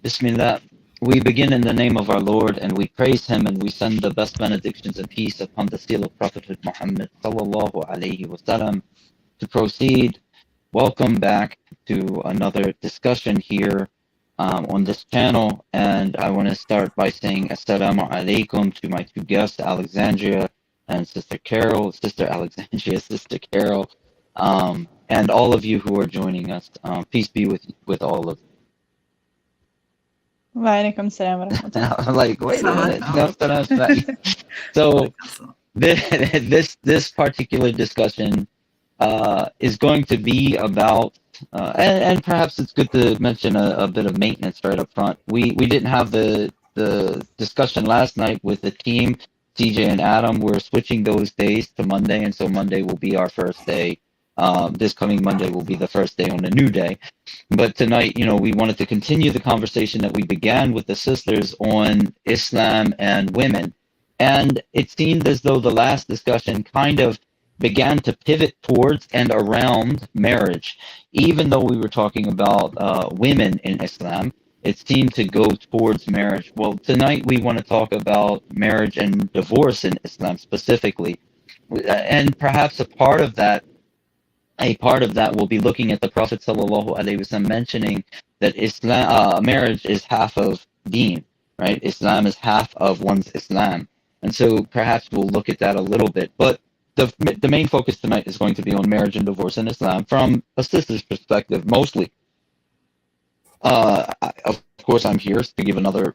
Bismillah. We begin in the name of our Lord, and we praise Him, and we send the best benedictions and peace upon the seal of Prophethood Muhammad sallallahu alaihi wasallam. To proceed, welcome back to another discussion here on this channel, and I want to start by saying Assalamu alaikum to my two guests, Alexandria and Sister Carol, Sister Alexandria, Sister Carol, and all of you who are joining us. Peace be with all of you. وعليكم السلام ورحمة الله. I'm like, wait a minute. No. So this particular discussion is going to be about, and perhaps it's good to mention a bit of maintenance right up front. We didn't have the discussion last night with the team, CJ and Adam. We're switching those days to Monday, and so Monday will be our first day. This coming Monday will be the first day on a new day. But tonight, we wanted to continue the conversation that we began with the sisters on Islam and women. And it seemed as though the last discussion kind of began to pivot towards and around marriage. Even though we were talking about women in Islam, it seemed to go towards marriage. Well, tonight we want to talk about marriage and divorce in Islam specifically. And perhaps a part of that will be looking at the Prophet ﷺ mentioning that marriage is half of deen, right? Islam is half of one's Islam. And so perhaps we'll look at that a little bit. But the main focus tonight is going to be on marriage and divorce in Islam from a sister's perspective, mostly. Of course, I'm here to give another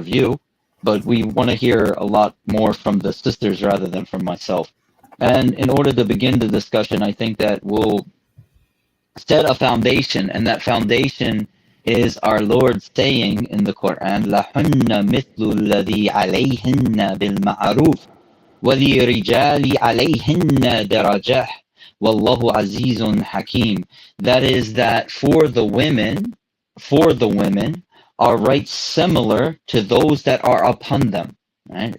view, but we want to hear a lot more from the sisters rather than from myself. And in order to begin the discussion, I think that we'll set a foundation, and that foundation is our Lord saying in the Quran, لَهُنَّ مِثْلُ الَّذِي عَلَيْهِنَّ بِالْمَعْرُوفِ وَلِرِجَالِ عَلَيْهِنَّ دَرَجَةٌ وَاللَّهُ عَزِيزٌ حَكِيمٌ. That is that for the women are rights similar to those that are upon them. Right?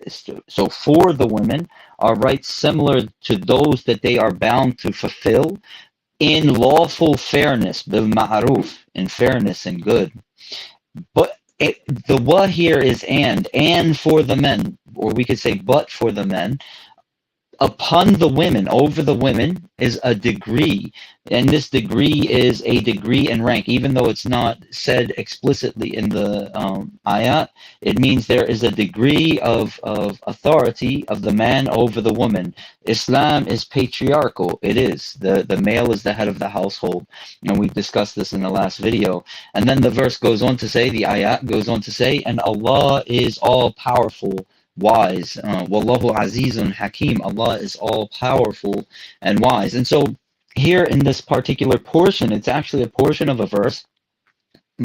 So for the women are rights similar to those that they are bound to fulfill in lawful fairness, bil ma'ruf, in fairness and good. But the what here is and for the men, or we could say but for the men, upon the women, over the women, is a degree. And this degree is a degree in rank. Even though it's not said explicitly in the ayat, it means there is a degree of authority of the man over the woman. Islam is patriarchal. It is. The male is the head of the household. And we discussed this in the last video. And then the verse goes on to say, the ayat goes on to say, and Allah is all powerful, wise. Wallahu azizun hakim. Allah is all powerful and wise. And so here in this particular portion, it's actually a portion of a verse.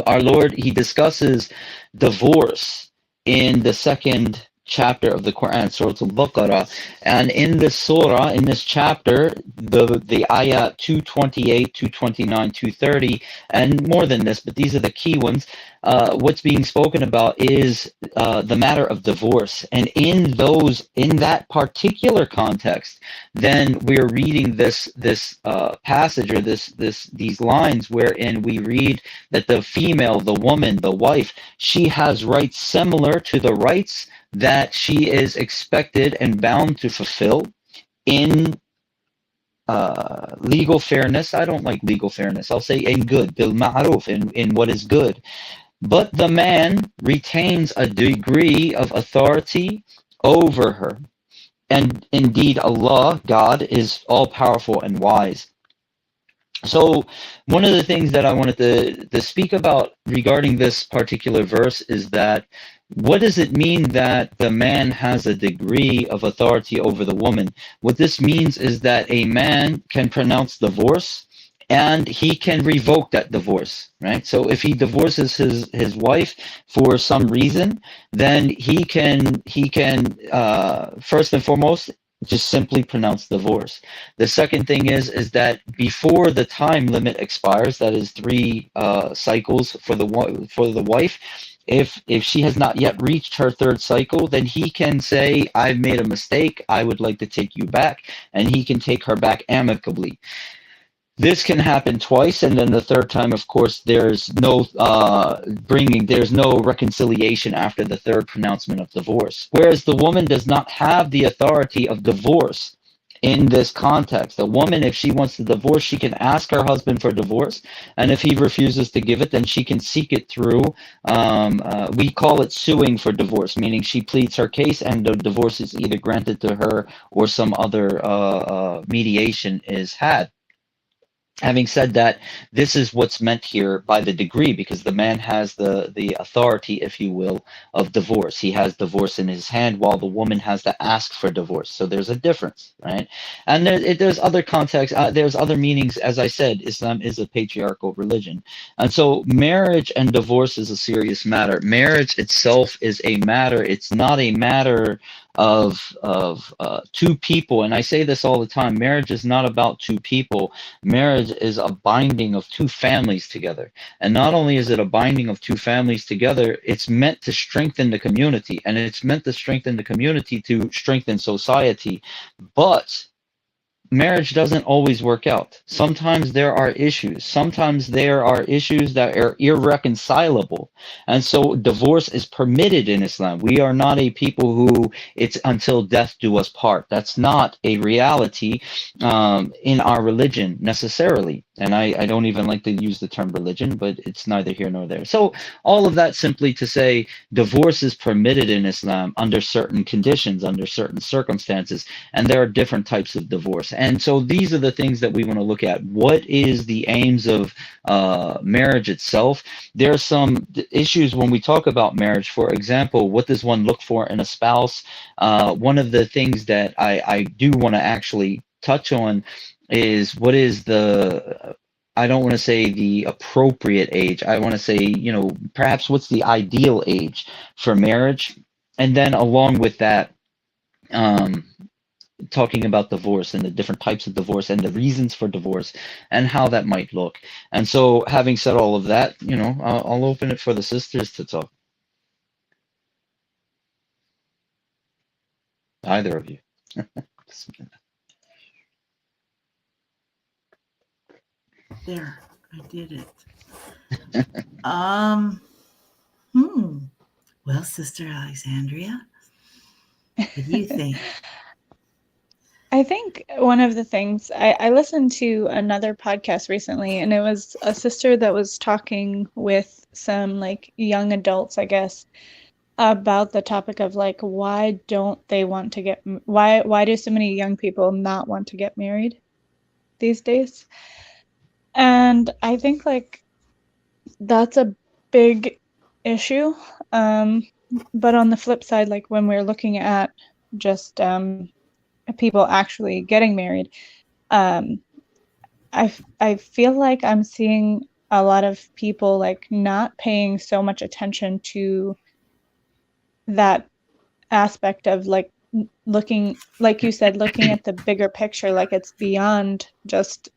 Our Lord, He discusses divorce in the second chapter of the Quran, Surah Al-Baqarah. And in this surah, in this chapter, the ayat 228, 229, 230, and more than this, but these are the key ones. What's being spoken about is the matter of divorce. And in that particular context, then we're reading this passage, or these lines wherein we read that the female, the woman, the wife, she has rights similar to the rights that she is expected and bound to fulfill in legal fairness. I don't like legal fairness. I'll say in good, bil ma'ruf, in what is good. But the man retains a degree of authority over her. And indeed, Allah, God, is all-powerful and wise. So one of the things that I wanted to speak about regarding this particular verse is that what does it mean that the man has a degree of authority over the woman? What this means is that a man can pronounce divorce and he can revoke that divorce, right? So if he divorces his wife for some reason, then he can first and foremost just simply pronounce divorce. The second thing is that before the time limit expires, that is 3 cycles for the wife, if she has not yet reached her 3rd cycle, then he can say, I've made a mistake, I would like to take you back, and he can take her back amicably. This can happen twice, and then the third time, of course, there's no reconciliation after the third pronouncement of divorce. Whereas the woman does not have the authority of divorce in this context. A woman, if she wants to divorce, she can ask her husband for divorce, and if he refuses to give it, then she can seek it through. We call it suing for divorce, meaning she pleads her case, and the divorce is either granted to her or some other mediation is had. Having said that, this is what's meant here by the degree, because the man has the authority, if you will, of divorce. He has divorce in his hand, while the woman has to ask for divorce. So there's a difference, right? And there's other contexts, there's other meanings. As I said, Islam is a patriarchal religion. And so marriage and divorce is a serious matter. Marriage itself is a matter. It's not a matter of two people. And I say this all the time. Marriage is not about two people. Marriage is a binding of two families together. And not only is it a binding of two families together, it's meant to strengthen the community, and it's meant to strengthen the community to strengthen society. But marriage doesn't always work out. Sometimes there are issues. Sometimes there are issues that are irreconcilable. And so divorce is permitted in Islam. We are not a people who it's until death do us part. That's not a reality in our religion necessarily. And I don't even like to use the term religion, but it's neither here nor there. So all of that simply to say divorce is permitted in Islam under certain conditions, under certain circumstances, and there are different types of divorce. And so these are the things that we want to look at. What is the aims of marriage itself? There are some issues when we talk about marriage. For example, what does one look for in a spouse? One of the things that I do want to actually touch on is what is the, I don't want to say the appropriate age. I want to say, perhaps what's the ideal age for marriage? And then along with that, um, talking about divorce and the different types of divorce and the reasons for divorce and how that might look. And so, having said all of that, I'll open it for the sisters to talk. Either of you. There, I did it. Um, hmm. Well, Sister Alexandria, what do you think? I think one of the things I listened to another podcast recently, and it was a sister that was talking with some like young adults, I guess, about the topic of like why don't they want to get why do so many young people not want to get married these days? And I think like that's a big issue. Um, but on the flip side, like when we're looking at just people actually getting married, um, I feel like I'm seeing a lot of people like not paying so much attention to that aspect of like looking, like you said, looking at the bigger picture, like it's beyond just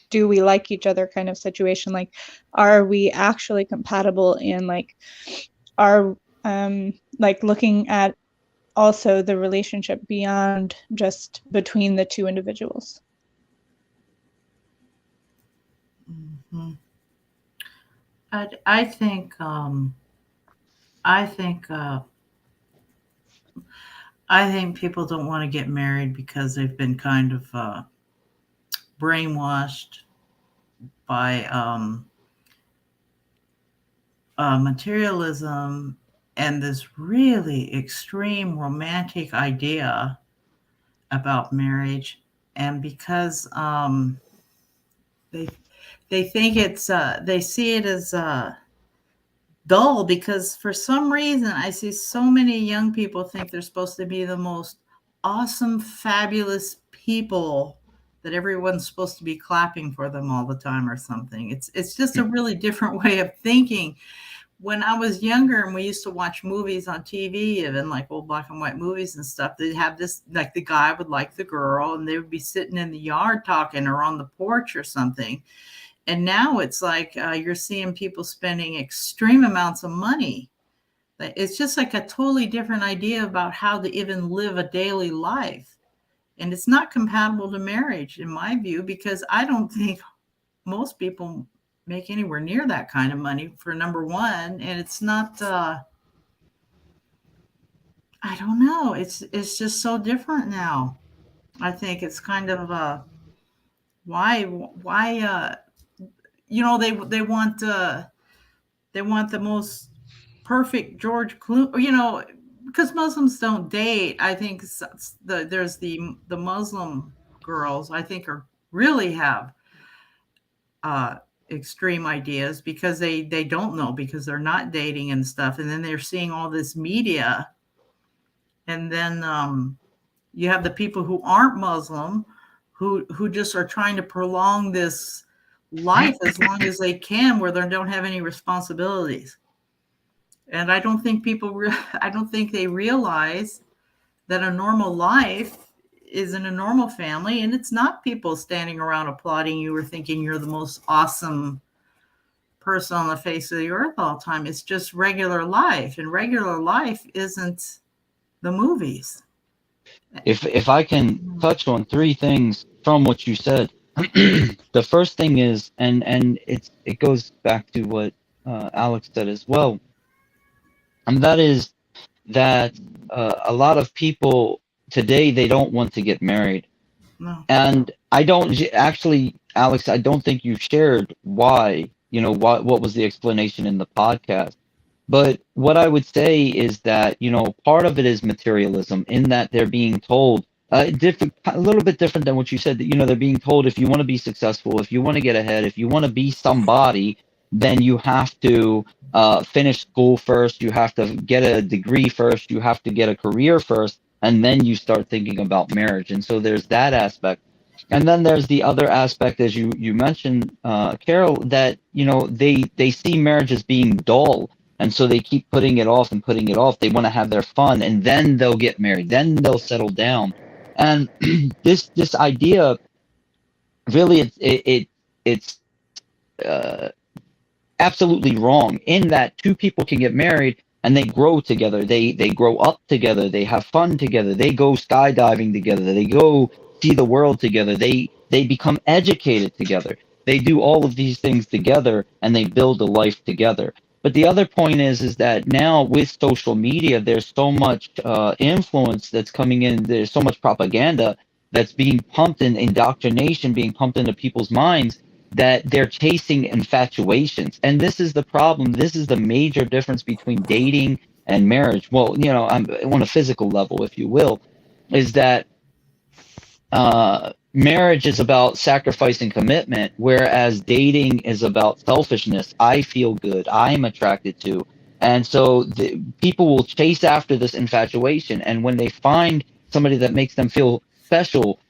do we like each other kind of situation. Like, are we actually compatible, and like are like looking at also the relationship beyond just between the two individuals. Mm-hmm. I think I think I think people don't want to get married because they've been kind of brainwashed by materialism and this really extreme romantic idea about marriage, and because they they think it's they see it as dull, because for some reason I see so many young people think they're supposed to be the most awesome, fabulous people, that everyone's supposed to be clapping for them all the time or something. It's just a really different way of thinking. When I was younger and we used to watch movies on TV, even like old black and white movies and stuff, they'd have this, like the guy would like the girl and they would be sitting in the yard talking or on the porch or something. And now it's like you're seeing people spending extreme amounts of money. It's just like a totally different idea about how to even live a daily life. And it's not compatible to marriage, in my view, because I don't think most people make anywhere near that kind of money for number one, and it's not. I don't know. It's just so different now. I think it's kind of why they want the most perfect George Clooney, because Muslims don't date. I think there's the Muslim girls, I think, are really have uh, extreme ideas because they don't know, because they're not dating and stuff, and then they're seeing all this media, and then you have the people who aren't Muslim, who just are trying to prolong this life as long as they can, where they don't have any responsibilities. And I don't think I don't think they realize that a normal life is in a normal family, and it's not people standing around applauding you or thinking you're the most awesome person on the face of the earth all the time. It's just regular life, and regular life isn't the movies. If I can touch on three things from what you said, the first thing is, and it goes back to what Alex said as well, and that is that a lot of people today, they don't want to get married. No. And I don't actually, Alex, I don't think you shared why, what was the explanation in the podcast. But what I would say is that, part of it is materialism, in that they're being told different, a little bit different than what you said, that, they're being told, if you want to be successful, if you want to get ahead, if you want to be somebody, then you have to finish school first, you have to get a degree first, you have to get a career first, and then you start thinking about marriage. And so there's that aspect. And then there's the other aspect, as you mentioned, Carol, that they see marriage as being dull, and so they keep putting it off and putting it off. They want to have their fun, and then they'll get married, then they'll settle down. And this idea, really, it's uh, absolutely wrong, in that two people can get married and they grow together, they grow up together, they have fun together, they go skydiving together, they go see the world together, they become educated together, they do all of these things together, and they build a life together. But the other point is that now, with social media, there's so much influence that's coming in, there's so much propaganda that's being pumped, and indoctrination being pumped into people's minds, that they're chasing infatuations. And this is the problem. This is the major difference between dating and marriage. Well, on a physical level, if you will, is that marriage is about sacrifice and commitment, whereas dating is about selfishness. I feel good, I'm attracted to. And so people will chase after this infatuation. And when they find somebody that makes them feel special,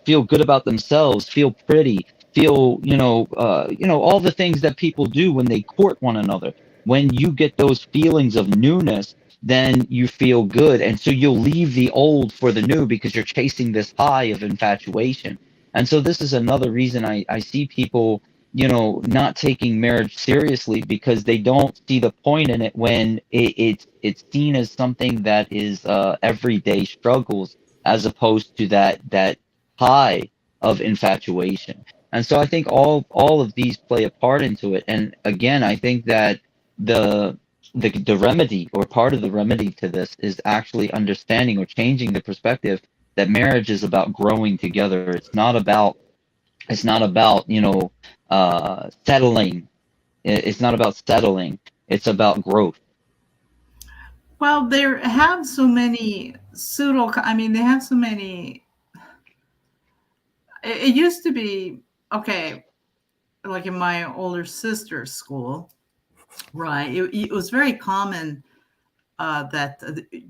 feel good about themselves, feel pretty, feel, all the things that people do when they court one another, when you get those feelings of newness, then you feel good. And so you'll leave the old for the new, because you're chasing this high of infatuation. And so this is another reason I see people, not taking marriage seriously, because they don't see the point in it, when it's seen as something that is everyday struggles, as opposed to that high of infatuation. And so I think all of these play a part into it. And again, I think that the the remedy, or part of the remedy to this, is actually understanding or changing the perspective that marriage is about growing together. It's not about settling. It's not about settling. It's about growth. Well, they have so many pseudo. I mean, they have so many. It used to be okay, like in my older sister's school, right? It was very common that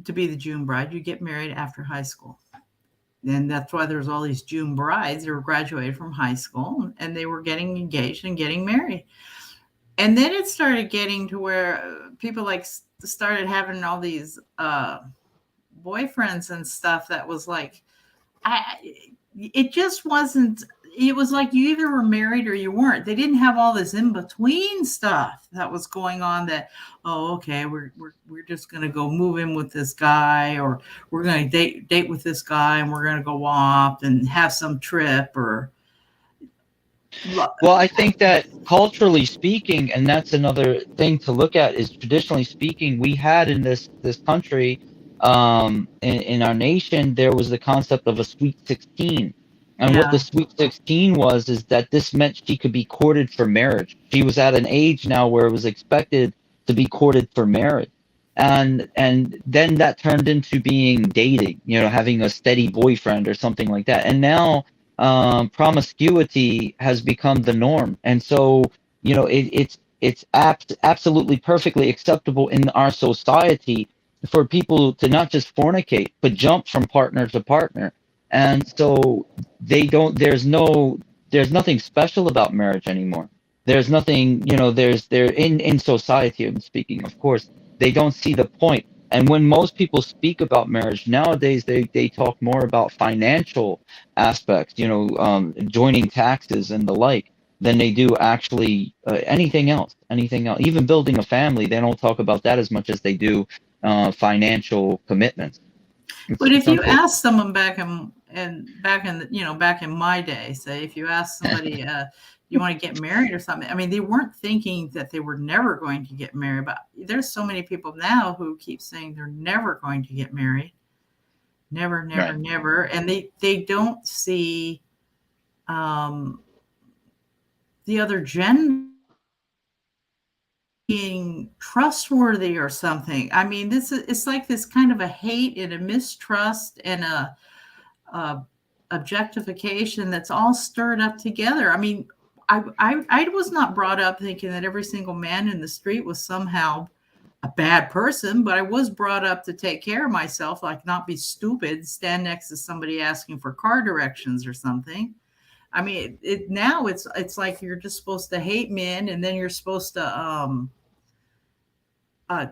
to be the June bride, you get married after high school. And that's why there's all these June brides who were graduated from high school, and they were getting engaged and getting married. And then it started getting to where people like started having all these boyfriends and stuff that was like, it just wasn't. It was like you either were married or you weren't. They didn't have all this in between stuff that was going on. That, oh, okay, we're just gonna go move in with this guy, or we're gonna date with this guy, and we're gonna go off and have some trip, or Lo- Well, I think that culturally speaking, and that's another thing to look at, is traditionally speaking, we had in this country, in our nation, there was the concept of a sweet 16. And what the Yeah, sweet 16 was is that this meant she could be courted for marriage. She was at an age now where it was expected to be courted for marriage. And then that turned into being dating, having a steady boyfriend or something like that. And now promiscuity has become the norm, and so it's absolutely perfectly acceptable in our society for people to not just fornicate but jump from partner to partner, and so they don't. There's nothing special about marriage anymore. There's nothing, there in society. I'm speaking, of course, they don't see the point. And when most people speak about marriage nowadays, they talk more about financial aspects, joining taxes and the like, than they do actually anything else. Anything else, even building a family, they don't talk about that as much as they do financial commitments. but It's if you unfortunate. ask someone back in back in my day, say if you ask somebody, you want to get married or something, I mean, they weren't thinking that they were never going to get married. But there's so many people now who keep saying they're never going to get married, never, never, Right. never, and they don't see um, the other gender being trustworthy or something. I mean, this is it's like this kind of a hate and a mistrust and a objectification that's all stirred up together. I mean, I was not brought up thinking that every single man in the street was somehow a bad person, but I was brought up to take care of myself, like not be stupid, stand next to somebody asking for car directions or something. I mean, now it's like you're just supposed to hate men, and then you're supposed to uh,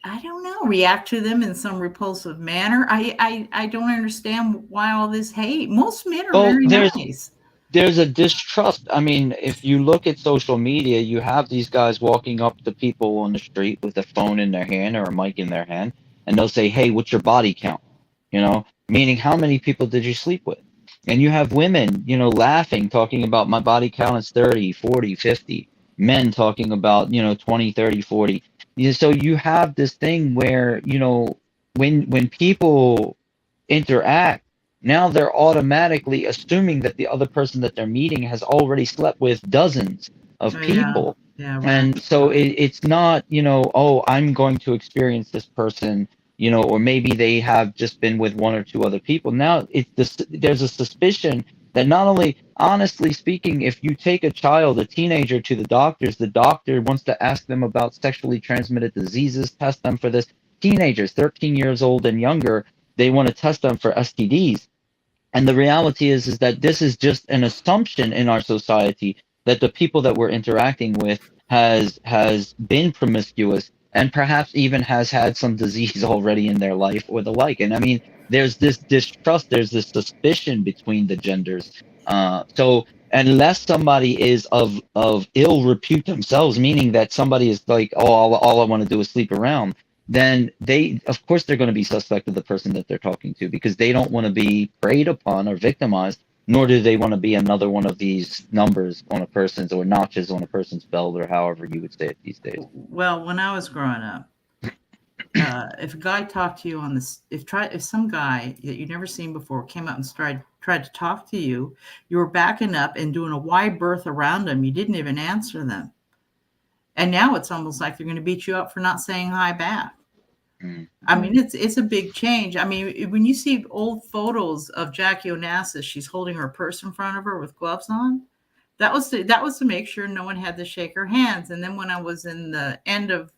I don't know, react to them in some repulsive manner. I don't understand why all this hate. Most men are Well, very there's nice. there's a distrust. I mean, if you look at social media, you have these guys walking up to people on the street with a phone in their hand or a mic in their hand, and they'll say, "Hey, what's your body count?" Meaning how many people did you sleep with? And you have women, laughing, talking about my body count is 30, 40, 50. Men talking about, 20, 30, 40. So you have this thing where, when people interact, now they're automatically assuming that the other person that they're meeting has already slept with dozens of Oh, yeah. people. Yeah, right. And so it's not, oh, I'm going to experience this person, or maybe they have just been with one or two other people. Now there's a suspicion that not only, honestly speaking, if you take a child, a teenager to the doctor wants to ask them about sexually transmitted diseases, test them for this. Teenagers, 13 years old and younger, they want to test them for STDs. And the reality is that this is just an assumption in our society that the people that we're interacting with has been promiscuous and perhaps even has had some disease already in their life or the like. And I mean, there's this distrust, there's this suspicion between the genders. So unless somebody is of ill repute themselves, meaning that somebody is like, oh, all I want to do is sleep around, then of course they're going to be suspect of the person that they're talking to, because they don't want to be preyed upon or victimized, nor do they want to be another one of these numbers on a person's, or notches on a person's belt, or however you would say it these days. Well, when I was growing up, if a guy talked to you on this, if some guy that you'd never seen before came up and tried to talk to you, you were backing up and doing a wide berth around them. You didn't even answer them. And now it's almost like they're going to beat you up for not saying hi back. I Mm-hmm. mean, it's a big change. I mean, when you see old photos of Jackie Onassis, she's holding her purse in front of her with gloves on. That was to make sure no one had to shake her hands. And then when I was in the end of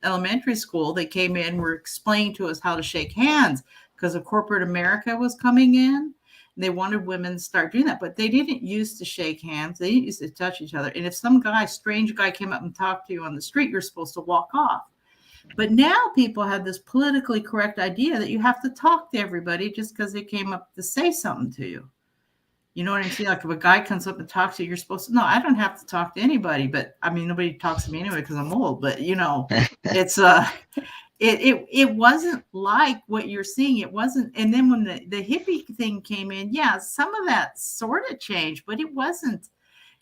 elementary school, they came in, were explaining to us how to shake hands because of corporate America was coming in. They wanted women to start doing that, but they didn't used to shake hands. They didn't used to touch each other. And if some strange guy came up and talked to you on the street, you're supposed to walk off. But now people have this politically correct idea that you have to talk to everybody just because they came up to say something to you. You know what I'm saying? Like if a guy comes up and talks to you, you're supposed to, no, I don't have to talk to anybody. But I mean, nobody talks to me anyway because I'm old. But it's it wasn't like what you're seeing. It wasn't. And then when the hippie thing came in, yeah, some of that sort of changed, but it wasn't.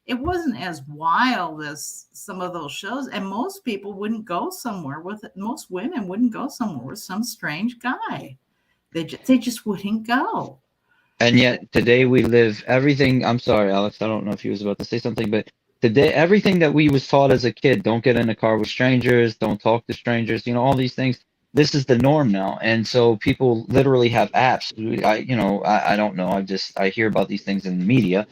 it wasn't as wild as some of those shows. And most people wouldn't go somewhere with it. Most women wouldn't go somewhere with some strange guy. They just wouldn't go. And yet today we live everything. I'm sorry, Alex. I don't know if you was about to say something, but today everything that we was taught as a kid, don't get in a car with strangers, don't talk to strangers, all these things. This is the norm now. And so people literally have apps. I don't know. I hear about these things in the media,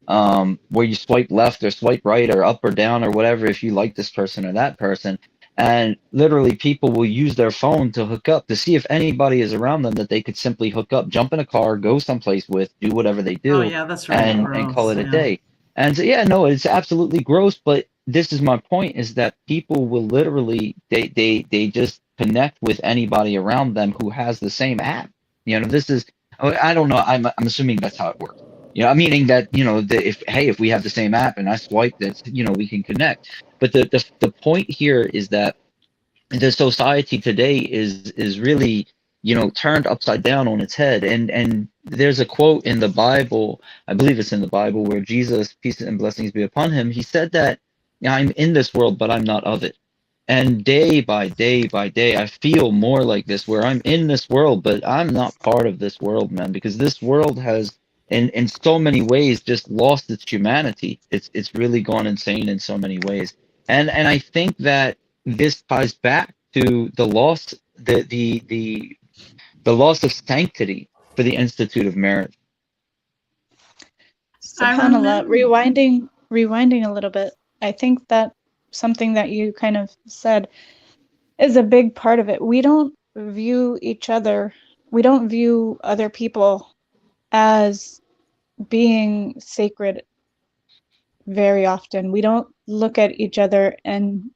where you swipe left or swipe right or up or down or whatever if you like this person or that person. And literally, people will use their phone to hook up to see if anybody is around them that they could simply hook up, jump in a car, go someplace with, do whatever they Oh do, yeah, that's really and call gross. it a Yeah. day. And so, yeah, no, it's absolutely gross. But this is my point: is that people will literally they just connect with anybody around them who has the same app. This is I don't know. I'm assuming that's how it works. Meaning that, if we have the same app and I swipe this, we can connect. But the point here is that the society today is really, turned upside down on its head. And there's a quote in the Bible, I believe it's in the Bible, where Jesus, peace and blessings be upon him, he said that, I'm in this world, but I'm not of it. And day by day by day, I feel more like this, where I'm in this world, but I'm not part of this world, man, because this world has, in so many ways, just lost its humanity. It's really gone insane in so many ways. And I think that this ties back to the loss, the loss of sanctity for the institute of marriage. I SubhanAllah, remember. rewinding a little bit, I think that something that you kind of said is a big part of it. We don't view other people as being sacred very often. We don't look at each other and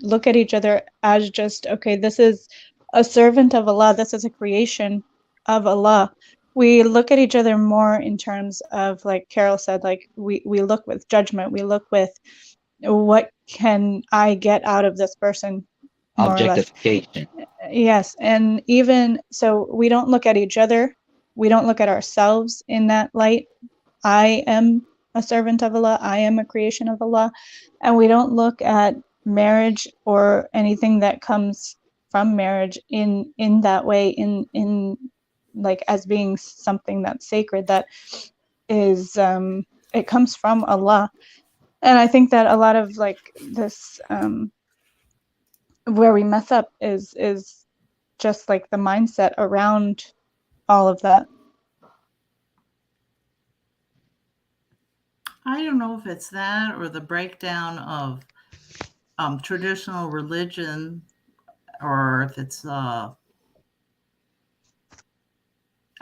look at each other as just, okay, this is a servant of Allah, this is a creation of Allah. We look at each other more in terms of, like Carol said, like we look with judgment, we look with what can I get out of this person, more or less. Objectification. Yes, and even so, we don't look at each other, we don't look at ourselves in that light. I am a servant of Allah, I am a creation of Allah, and we don't look at marriage or anything that comes from marriage in that way, in like as being something that's sacred, that is it comes from Allah. And I think that a lot of like this where we mess up is just like the mindset around all of that. I don't know if it's that or the breakdown of traditional religion, or if it's I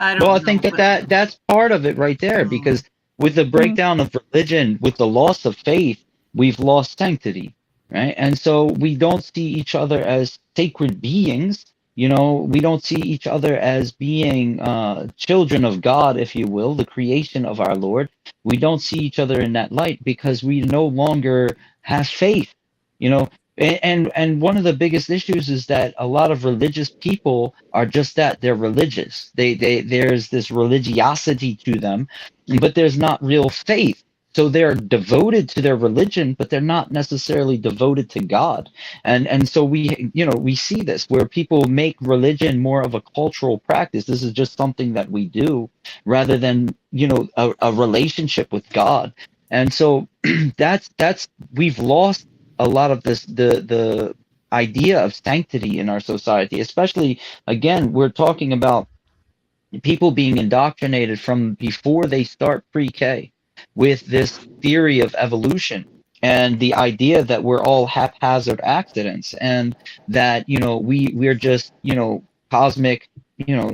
Well, I don't think know, that, but that's part of it right there, mm, because with the Mm. breakdown of religion, with the loss of faith, we've lost sanctity, right? And so we don't see each other as sacred beings. We don't see each other as being children of God, if you will, the creation of our Lord. We don't see each other in that light because we no longer have faith. You know, and one of the biggest issues is that a lot of religious people are just that, they're religious. There's this religiosity to them, but there's not real faith. So they're devoted to their religion, but they're not necessarily devoted to God. And so we see this where people make religion more of a cultural practice. This is just something that we do rather than, a relationship with God. And so that's we've lost a lot of the idea of sanctity in our society. Especially, again, we're talking about people being indoctrinated from before they start pre-K with this theory of evolution and the idea that we're all haphazard accidents, and that, we're just, cosmic,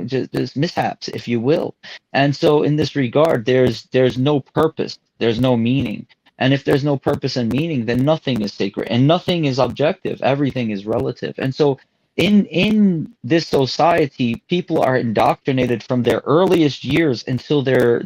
just mishaps, if you will. And so in this regard, there's no purpose, there's no meaning. And if there's no purpose and meaning, then nothing is sacred and nothing is objective. Everything is relative. And so in this society, people are indoctrinated from their earliest years until they're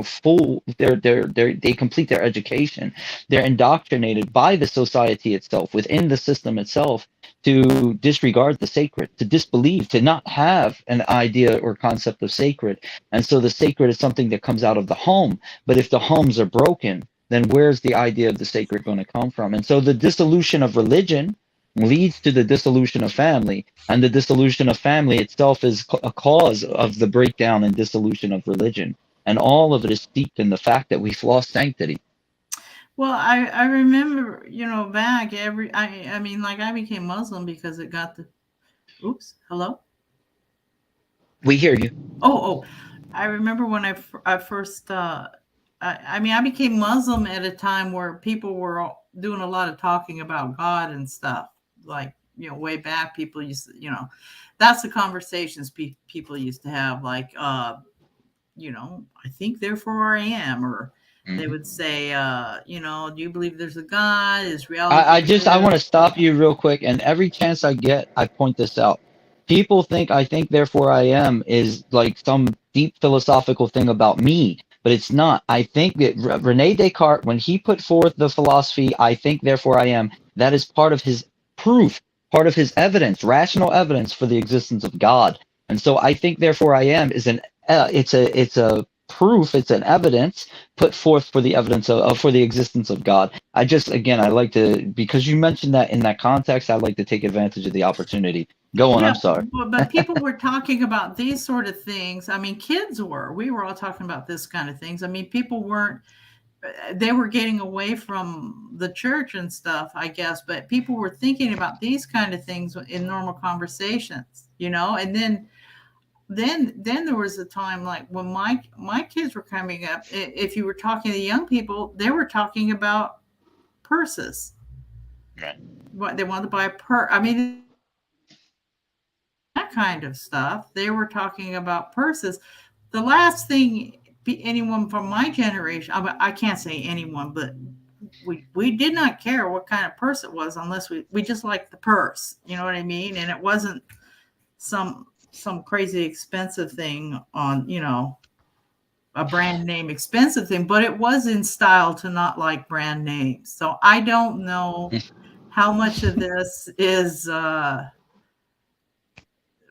full, they complete their education. They're indoctrinated by the society itself, within the system itself, to disregard the sacred, to disbelieve, to not have an idea or concept of sacred. And so the sacred is something that comes out of the home. But if the homes are broken, then where's the idea of the sacred going to come from? And so the dissolution of religion leads to the dissolution of family, and the dissolution of family itself is a cause of the breakdown and dissolution of religion. And all of it is steeped in the fact that we've lost sanctity. Well, I remember, back I mean, like, I became Muslim because it got the, oops, hello? We hear you. Oh, I remember when I first, I mean, I became Muslim at a time where people were doing a lot of talking about God and stuff. Like, way back, people used to, that's the conversations people used to have. Like, I think therefore I am, or they Mhm. would say, do you believe there's a God? Is reality I want real? to stop you real quick, and every chance I get, I point this out. People think I think therefore I am is like some deep philosophical thing about me, but it's not. I think that Rene Descartes, when he put forth the philosophy, I think therefore I am, that is part of his proof, part of his evidence, rational evidence for the existence of God. And so I think therefore I am is it's a proof, it's an evidence put forth for the evidence for the existence of God. I just, again, I like to, because you mentioned that in that context, I like to take advantage of the opportunity. Go on, Yeah, I'm sorry. but people were talking about these sort of things. I mean, kids were. We were all talking about this kind of things. I mean, people weren't. They were getting away from the church and stuff, I guess. But people were thinking about these kind of things in normal conversations, And then there was a time like when my kids were coming up. If you were talking to young people, they were talking about purses. Right. What they wanted to buy a purse. I mean, that kind of stuff. They were talking about purses. The last thing anyone from my generation, I can't say anyone, but we did not care what kind of purse it was unless we just liked the purse. You know what I mean? And it wasn't some crazy expensive thing on, a brand name expensive thing, but it was in style to not like brand names. So I don't know how much of this is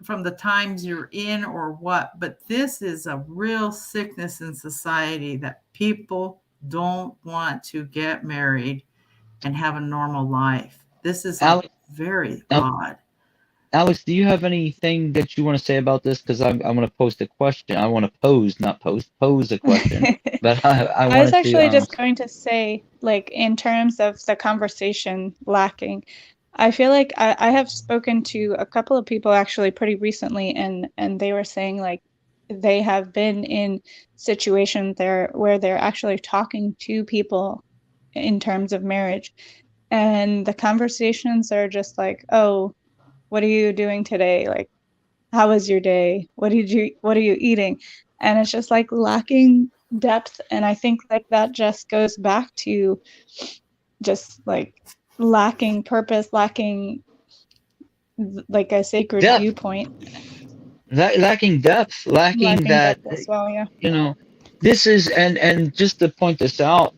from the times you're in or what, but this is a real sickness in society that people don't want to get married and have a normal life. This is like Alex, very Al- odd. Alex, do you have anything that you want to say about this? Because I'm going to post a question. I want to pose, not post, pose a question. But I I was wanted to, actually just going to say, like, in terms of the conversation lacking, I feel like I have spoken to a couple of people actually pretty recently, and they were saying like they have been in situations there where they're actually talking to people in terms of marriage, and the conversations are just like, oh, what are you doing today? Like, how was your day? What are you eating? And it's just like lacking depth. And I think like that just goes back to just like lacking purpose, lacking like a sacred depth, viewpoint, lacking depth, lacking lacking that, depth as well. Yeah. you know, this is, and just to point this out,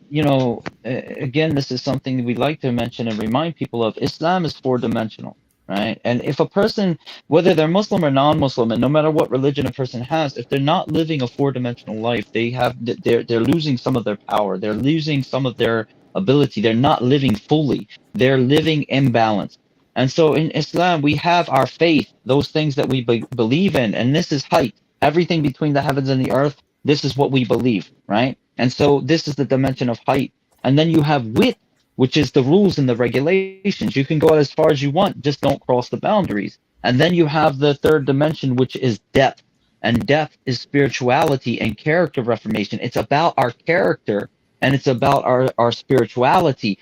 again, this is something we like to mention and remind people of. Islam is four-dimensional, right? And if a person, whether they're Muslim or non-Muslim, and no matter what religion a person has, if they're not living a four-dimensional life, they're losing some of their power, they're losing some of their ability, they're not living fully, they're living imbalanced. And so in Islam, we have our faith, those things that we believe in, and this is height. Everything between the heavens and the earth, this is what we believe, right? And so this is the dimension of height. And then you have width, which is the rules and the regulations. You can go out as far as you want, just don't cross the boundaries. And then you have the third dimension, which is depth. And depth is spirituality and character reformation. It's about our character and it's about our spirituality,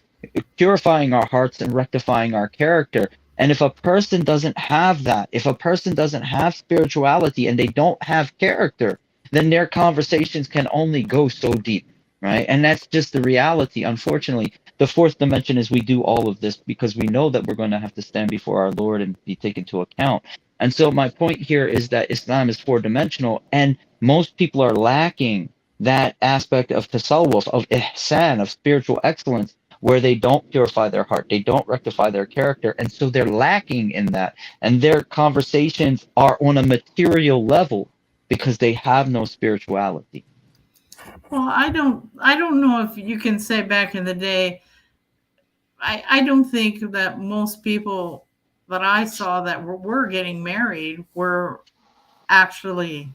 purifying our hearts and rectifying our character. And if a person doesn't have that, if a person doesn't have spirituality and they don't have character, then their conversations can only go so deep, right? And that's just the reality. Unfortunately, the fourth dimension is we do all of this because we know that we're going to have to stand before our Lord and be taken into account. And so my point here is that Islam is four-dimensional, and most people are lacking that aspect of tasawwuf, of ihsan, of spiritual excellence, where they don't purify their heart, they don't rectify their character, and so they're lacking in that. And their conversations are on a material level because they have no spirituality. Well, I don't know if you can say back in the day. I don't think that most people that I saw that were getting married were actually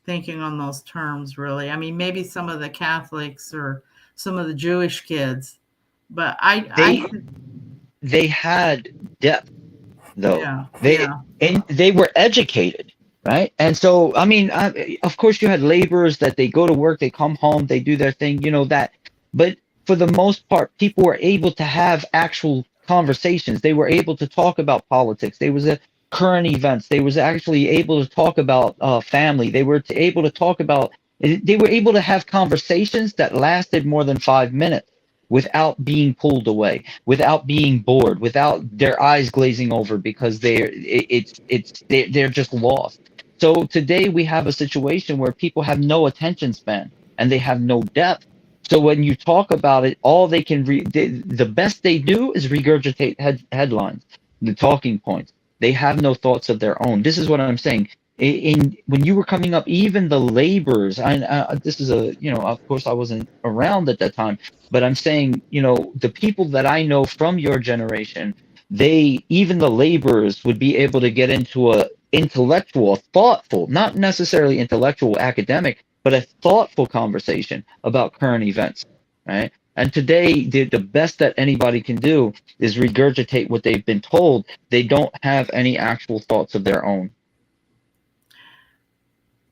thinking on those terms, really. I mean, maybe some of the Catholics or some of the Jewish kids, but They they had depth though. yeah, They yeah. and they were educated, right? And so, I mean, of course, you had laborers that they go to work, they come home, they do their thing, that. But for the most part, people were able to have actual conversations. They were able to talk about politics. They was a current events. They was actually able to talk about family. They were able to talk about. They were able to have conversations that lasted more than 5 minutes without being pulled away, without being bored, without their eyes glazing over because they're just lost. So today we have a situation where people have no attention span and they have no depth. So when you talk about it, all they can the best they do is regurgitate headlines, the talking points. They have no thoughts of their own. This is what I'm saying. In when you were coming up, even the laborers. This is of course, I wasn't around at that time, but I'm saying, the people that I know from your generation, even the laborers would be able to get into a intellectual, thoughtful, not necessarily intellectual, academic, but a thoughtful conversation about current events, right? And today, the best that anybody can do is regurgitate what they've been told. They don't have any actual thoughts of their own.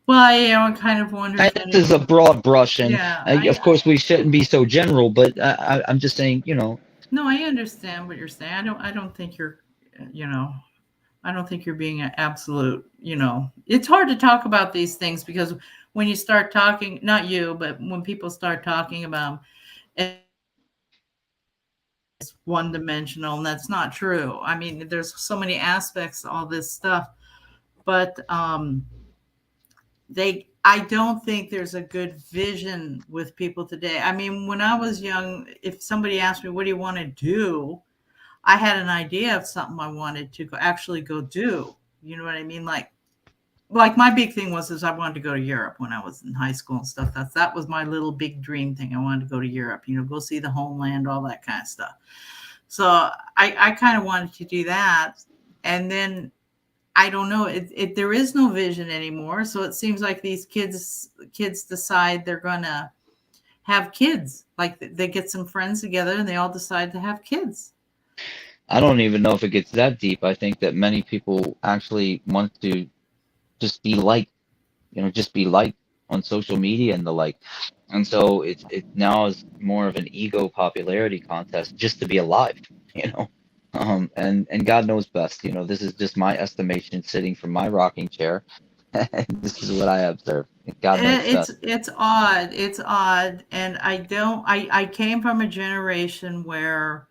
Well, I kind of wonder And if any. this is a broad brush, and Yeah, of course, we shouldn't be so general, but I'm just saying, no, I understand what you're saying. I don't think you're, you know, I don't think you're being an absolute, it's hard to talk about these things because when you start talking, not you, but when people start talking about them, it's one dimensional, and that's not true. I mean, there's so many aspects to all this stuff, but I don't think there's a good vision with people today. I mean, when I was young, if somebody asked me, what do you want to do? I had an idea of something I wanted to actually go do. You know what I mean? Like my big thing was is I wanted to go to Europe when I was in high school and stuff. That was my little big dream thing. I wanted to go to Europe, go see the homeland, all that kind of stuff. So I kind of wanted to do that. And then I don't know, there is no vision anymore. So it seems like these kids decide they're gonna have kids. Like they get some friends together and they all decide to have kids. I don't even know if it gets that deep. I think that many people actually want to just be liked, just be liked on social media and the like. And so it now is more of an ego popularity contest just to be alive, you know. And God knows best. This is just my estimation sitting from my rocking chair. And this is what I observe. God knows best. It's odd. It's odd. And I came from a generation where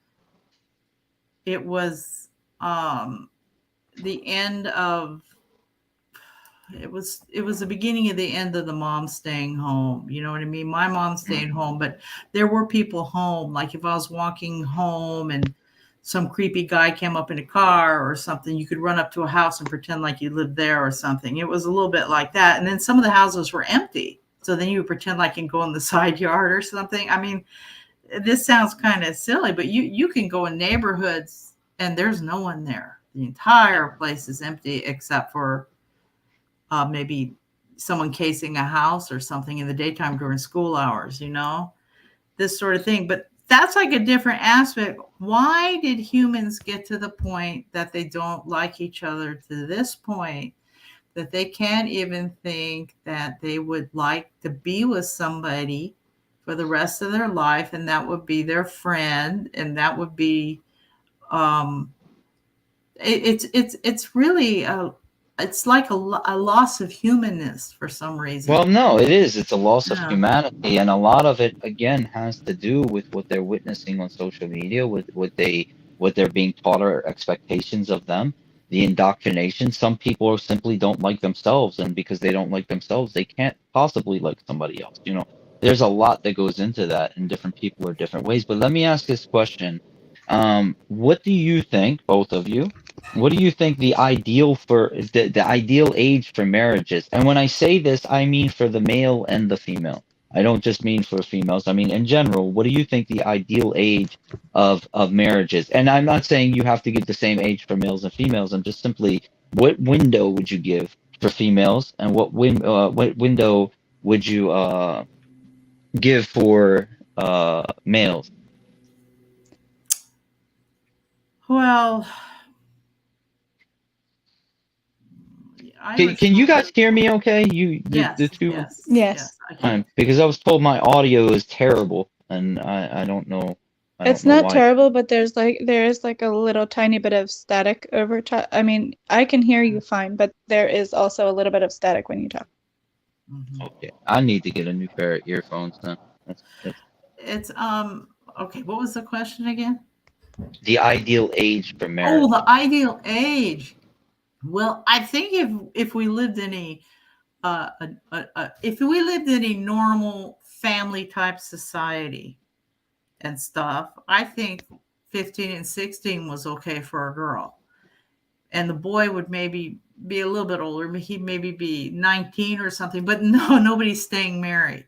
it was the end of it was the beginning of the end of the mom staying home. You know what I mean? My mom stayed home, but there were people home. Like if I was walking home and some creepy guy came up in a car or something, you could run up to a house and pretend like you lived there or something. It was a little bit like that. And then some of the houses were empty. So then you would pretend like you can go in the side yard or something. I mean, this sounds kind of silly, but you can go in neighborhoods and there's no one there. The entire place is empty except for maybe someone casing a house or something in the daytime during school hours, this sort of thing. But that's like a different aspect. Why did humans get to the point that they don't like each other to this point that they can't even think that they would like to be with somebody for the rest of their life and that would be their friend and that would be um it's really it's like a loss of humanness for some reason. Well, no, it is. It's a loss of Yeah. humanity, and a lot of it again has to do with what they're witnessing on social media, with what they're being taught or expectations of them, the indoctrination. Some people simply don't like themselves, and because they don't like themselves, they can't possibly like somebody else. There's a lot that goes into that, and different people are different ways. But let me ask this question: what do you think, both of you? What do you think the ideal age for marriage is? And when I say this, I mean for the male and the female. I don't just mean for females. I mean in general. What do you think the ideal age of marriage is? And I'm not saying you have to give the same age for males and females. I'm just simply, what window would you give for females, and what window would you give for males? Well, I Can, was can you told, guys hear me okay? The yes, two. yes, Yes. yes, I can. Because I was told my audio is terrible, and I don't know, I don't It's know not why. terrible, but there is like a little tiny bit of static over top. I mean, I can hear you fine, but there is also a little bit of static when you talk. Mhm. Okay, I need to get a new pair of earphones then. That's It's okay, what was the question again? the ideal age for Oh, marriage. the ideal age. Well, I think if we lived in if we lived in a normal family type society and stuff, I think 15 and 16 was okay for a girl. And the boy would maybe be a little bit older. He'd maybe be 19 or something, but no, nobody's staying married.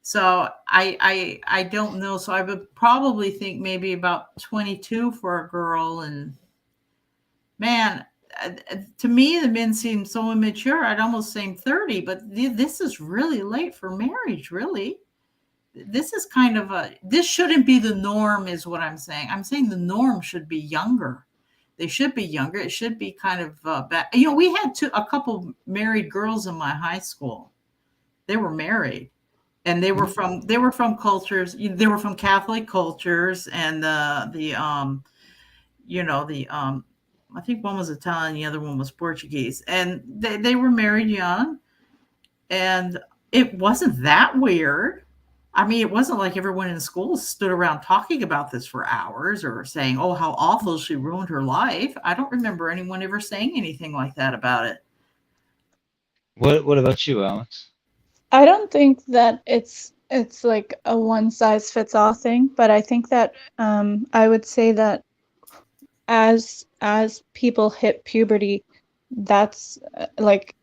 So I don't know. So I would probably think maybe about 22 for a girl. And man, to me, the men seem so immature. I'd almost say 30, but this is really late for marriage, really. This is kind of this shouldn't be the norm, is what I'm saying. I'm saying the norm should be younger. They should be younger. It should be kind of back. We had a couple married girls in my high school. They were married, and they were from cultures. They were from Catholic cultures, and the I think one was Italian, the other one was Portuguese, and they were married young, and it wasn't that weird. I mean, it wasn't like everyone in school stood around talking about this for hours or saying, "Oh, how awful she ruined her life." I don't remember anyone ever saying anything like that about it. What about you, Alex? I don't think that it's like a one size fits all thing, but I think that I would say that as people hit puberty, that's like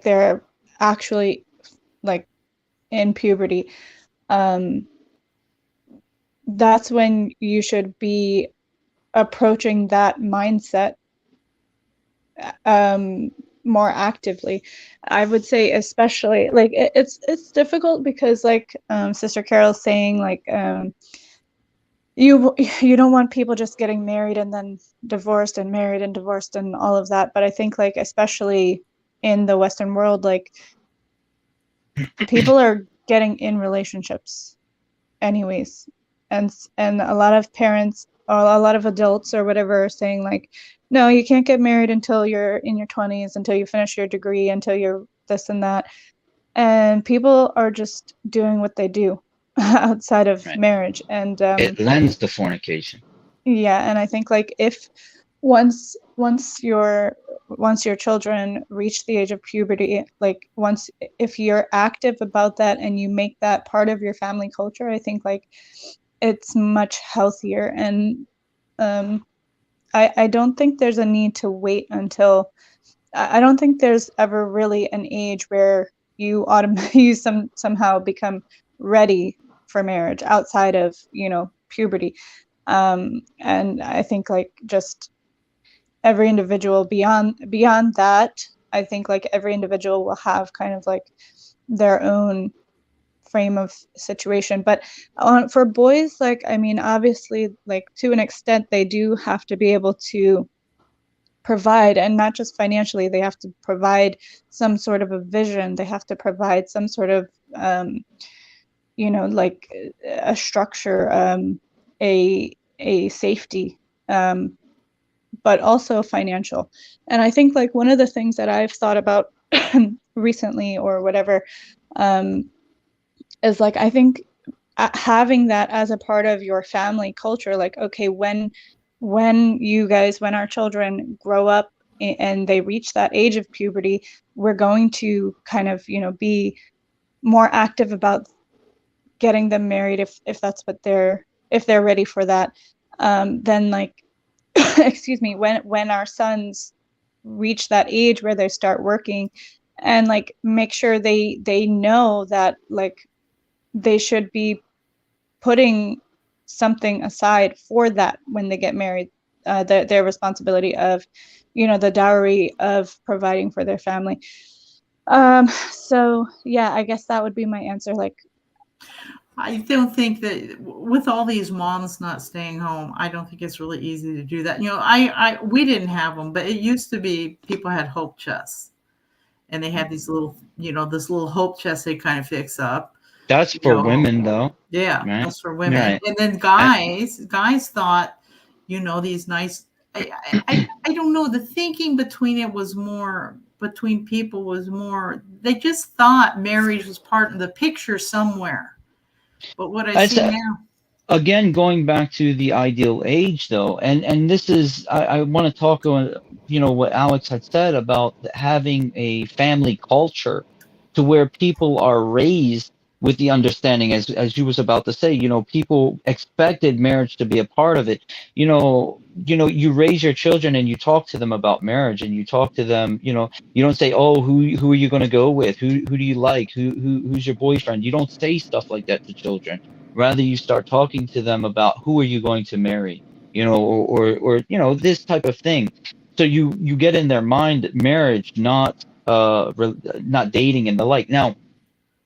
they're actually like in puberty. Um, that's when you should be approaching that mindset um more actively. I would say especially like it's difficult because like Sister Carol's saying like you don't want people just getting married and then divorced and married and divorced and all of that, but I think like especially in the Western world, like people are getting in relationships anyways, and a lot of parents or a lot of adults or whatever are saying like, no, you can't get married until you're in your 20s, until you finish your degree, until you're this and that, and people are just doing what they do outside of Right. marriage. And It lends to fornication. yeah, and I think like if once once your once your children reach the age of puberty, like once if you're active about that and you make that part of your family culture, I think like it's much healthier. And um I don't think there's a need to wait until I don't think there's ever really an age where you automatically you somehow become ready for marriage outside of, puberty. And I think like just every individual beyond that, I think like every individual will have kind of like their own frame of situation. But for boys, like I mean, obviously, like to an extent, they do have to be able to provide, and not just financially. They have to provide some sort of a vision. They have to provide some sort of like a structure, a safety, but also financial. And I think like one of the things that I've thought about recently or whatever, um, is like I think having that as a part of your family culture, like okay, when our children grow up and they reach that age of puberty, we're going to kind of be more active about getting them married if that's what if they're ready for that. Then like excuse me, when our sons reach that age where they start working, and like make sure they know that like they should be putting something aside for that when they get married, their responsibility of, you know, the dowry of providing for their family. So yeah, I guess that would be my answer. Like, I don't think that with all these moms not staying home, I don't think it's really easy to do that. You know, we didn't have them, but it used to be people had hope chests, and they had these little, you know, this little hope chest they kind of fix up, That's you for know. women, though, Yeah, right? that's for women. Right. And then I, guys thought, you know, these nice. I don't know. The thinking between it was more between people was more. They just thought marriage was part of the picture somewhere. But what I it's see now, again going back to the ideal age, though, and this is I want to talk on, you know, what Alex had said about having a family culture to where people are raised with the understanding, as you was about to say, you know, people expected marriage to be a part of it. You raise your children and you talk to them about marriage, and you talk to them, you know, you don't say, oh, who are you going to go with, who do you like, who's your boyfriend. You don't say stuff like that to children. Rather, you start talking to them about who are you going to marry, you know, or you know, this type of thing. So you get in their mind marriage, not dating and the like. Now,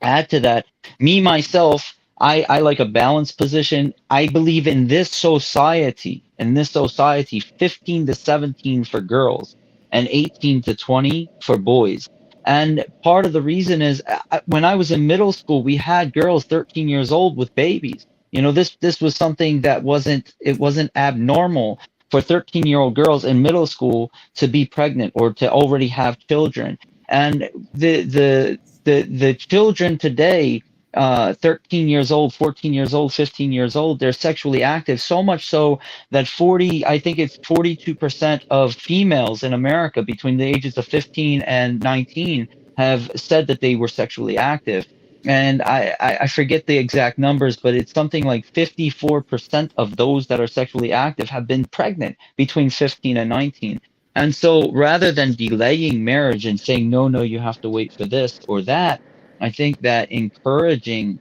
add to that, me myself, I like a balanced position. I believe in this society, 15 to 17 for girls and 18 to 20 for boys. And part of the reason is, when I was in middle school, we had girls 13 years old with babies. You know, this was something that wasn't abnormal for 13-year-old girls in middle school to be pregnant or to already have children. And the children today, 13 years old, 14 years old, 15 years old, they're sexually active, so much so that I think it's 42% of females in America between the ages of 15 and 19 have said that they were sexually active. And I forget the exact numbers, but it's something like 54% of those that are sexually active have been pregnant between 15 and 19. And so rather than delaying marriage and saying, no, no, you have to wait for this or that, I think that encouraging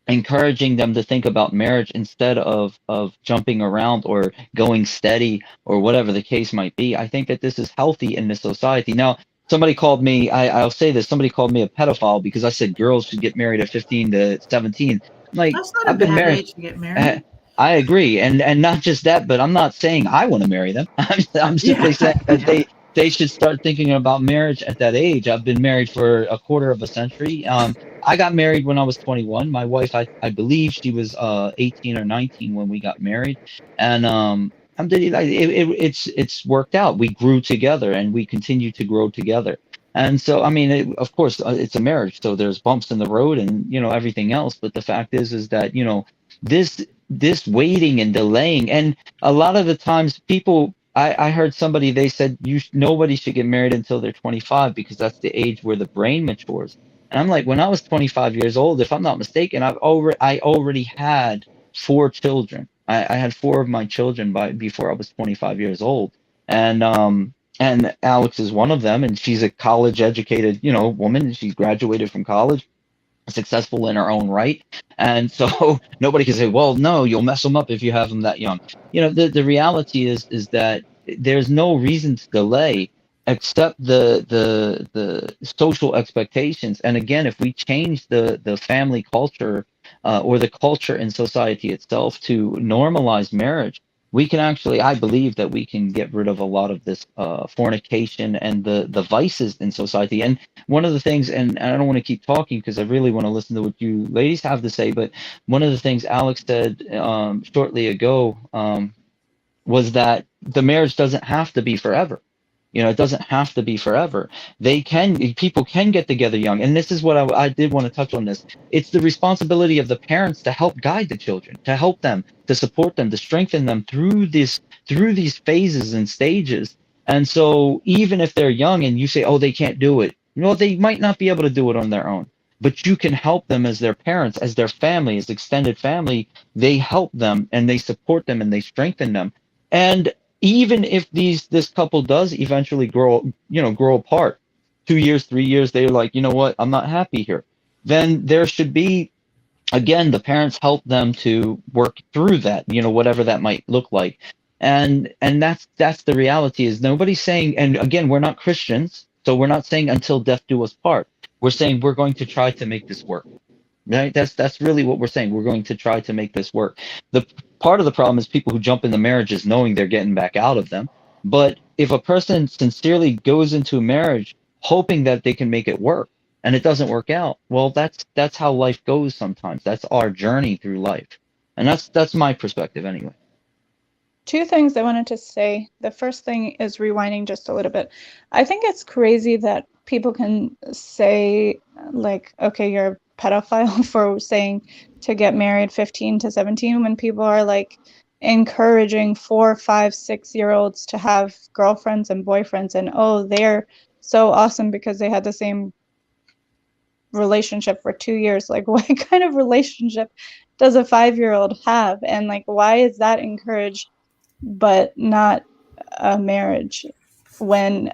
them to think about marriage instead of jumping around or going steady or whatever the case might be. I think that this is healthy in this society. Now, somebody called me, I'll say this, somebody called me a pedophile because I said girls should get married at 15 to 17. Like, that's not a I've been bad married. age to get uh, married. I agree, and not just that, but I'm not saying I want to marry them. I'm simply Yeah, saying that yeah. they should start thinking about marriage at that age. I've been married for a quarter of a century. I got married when I was 21. My wife, I believe she was 18 or 19 when we got married, and it's worked out. We grew together, and we continue to grow together. And so, I mean, of course, it's a marriage, so there's bumps in the road, and you know everything else. But the fact is that you know this waiting and delaying, and a lot of the times people, I heard somebody, they said nobody should get married until they're 25 because that's the age where the brain matures. And I'm like, when I was 25 years old, if I'm not mistaken, I already had four children. I had four of my children before I was 25 years old. And Alex is one of them, and she's a college educated, you know, woman. She's graduated from college, successful in her own right. And so nobody can say, well, no, you'll mess them up if you have them that young. You know, the reality is that there's no reason to delay except the social expectations. And again, if we change the family culture, or the culture in society itself to normalize marriage, we can actually, I believe that we can get rid of a lot of this fornication and the vices in society. And one of the things, and I don't want to keep talking because I really want to listen to what you ladies have to say, but one of the things Alex said shortly ago, was that the marriage doesn't have to be forever. You know, it doesn't have to be forever. People can get together young. And this is what I did want to touch on this. It's the responsibility of the parents to help guide the children, to help them, to support them, to strengthen them through these phases and stages. And so even if they're young and you say, oh, they can't do it, you know, they might not be able to do it on their own. But you can help them as their parents, as their family, as extended family. They help them and they support them and they strengthen them. And even if this couple does eventually grow apart, 2 years, 3 years, they're like, you know what, I'm not happy here. Then there should be, again, the parents help them to work through that, whatever that might look like. And that's the reality, is nobody's saying, and again, we're not Christians, so we're not saying until death do us part. We're saying we're going to try to make this work. Right? That's really what we're saying. We're going to try to make this work. The part of the problem is people who jump into marriages knowing they're getting back out of them. But if a person sincerely goes into a marriage hoping that they can make it work and it doesn't work out, well, that's how life goes sometimes. That's our journey through life. And that's my perspective anyway. Two things I wanted to say. The first thing is rewinding just a little bit. I think it's crazy that people can say, like, okay, you're a pedophile for saying to get married 15 to 17 when people are like encouraging 4, 5, 6 year olds to have girlfriends and boyfriends, and oh, they're so awesome because they had the same relationship for 2 years. Like, what kind of relationship does a 5-year-old have? And like, why is that encouraged but not a marriage, when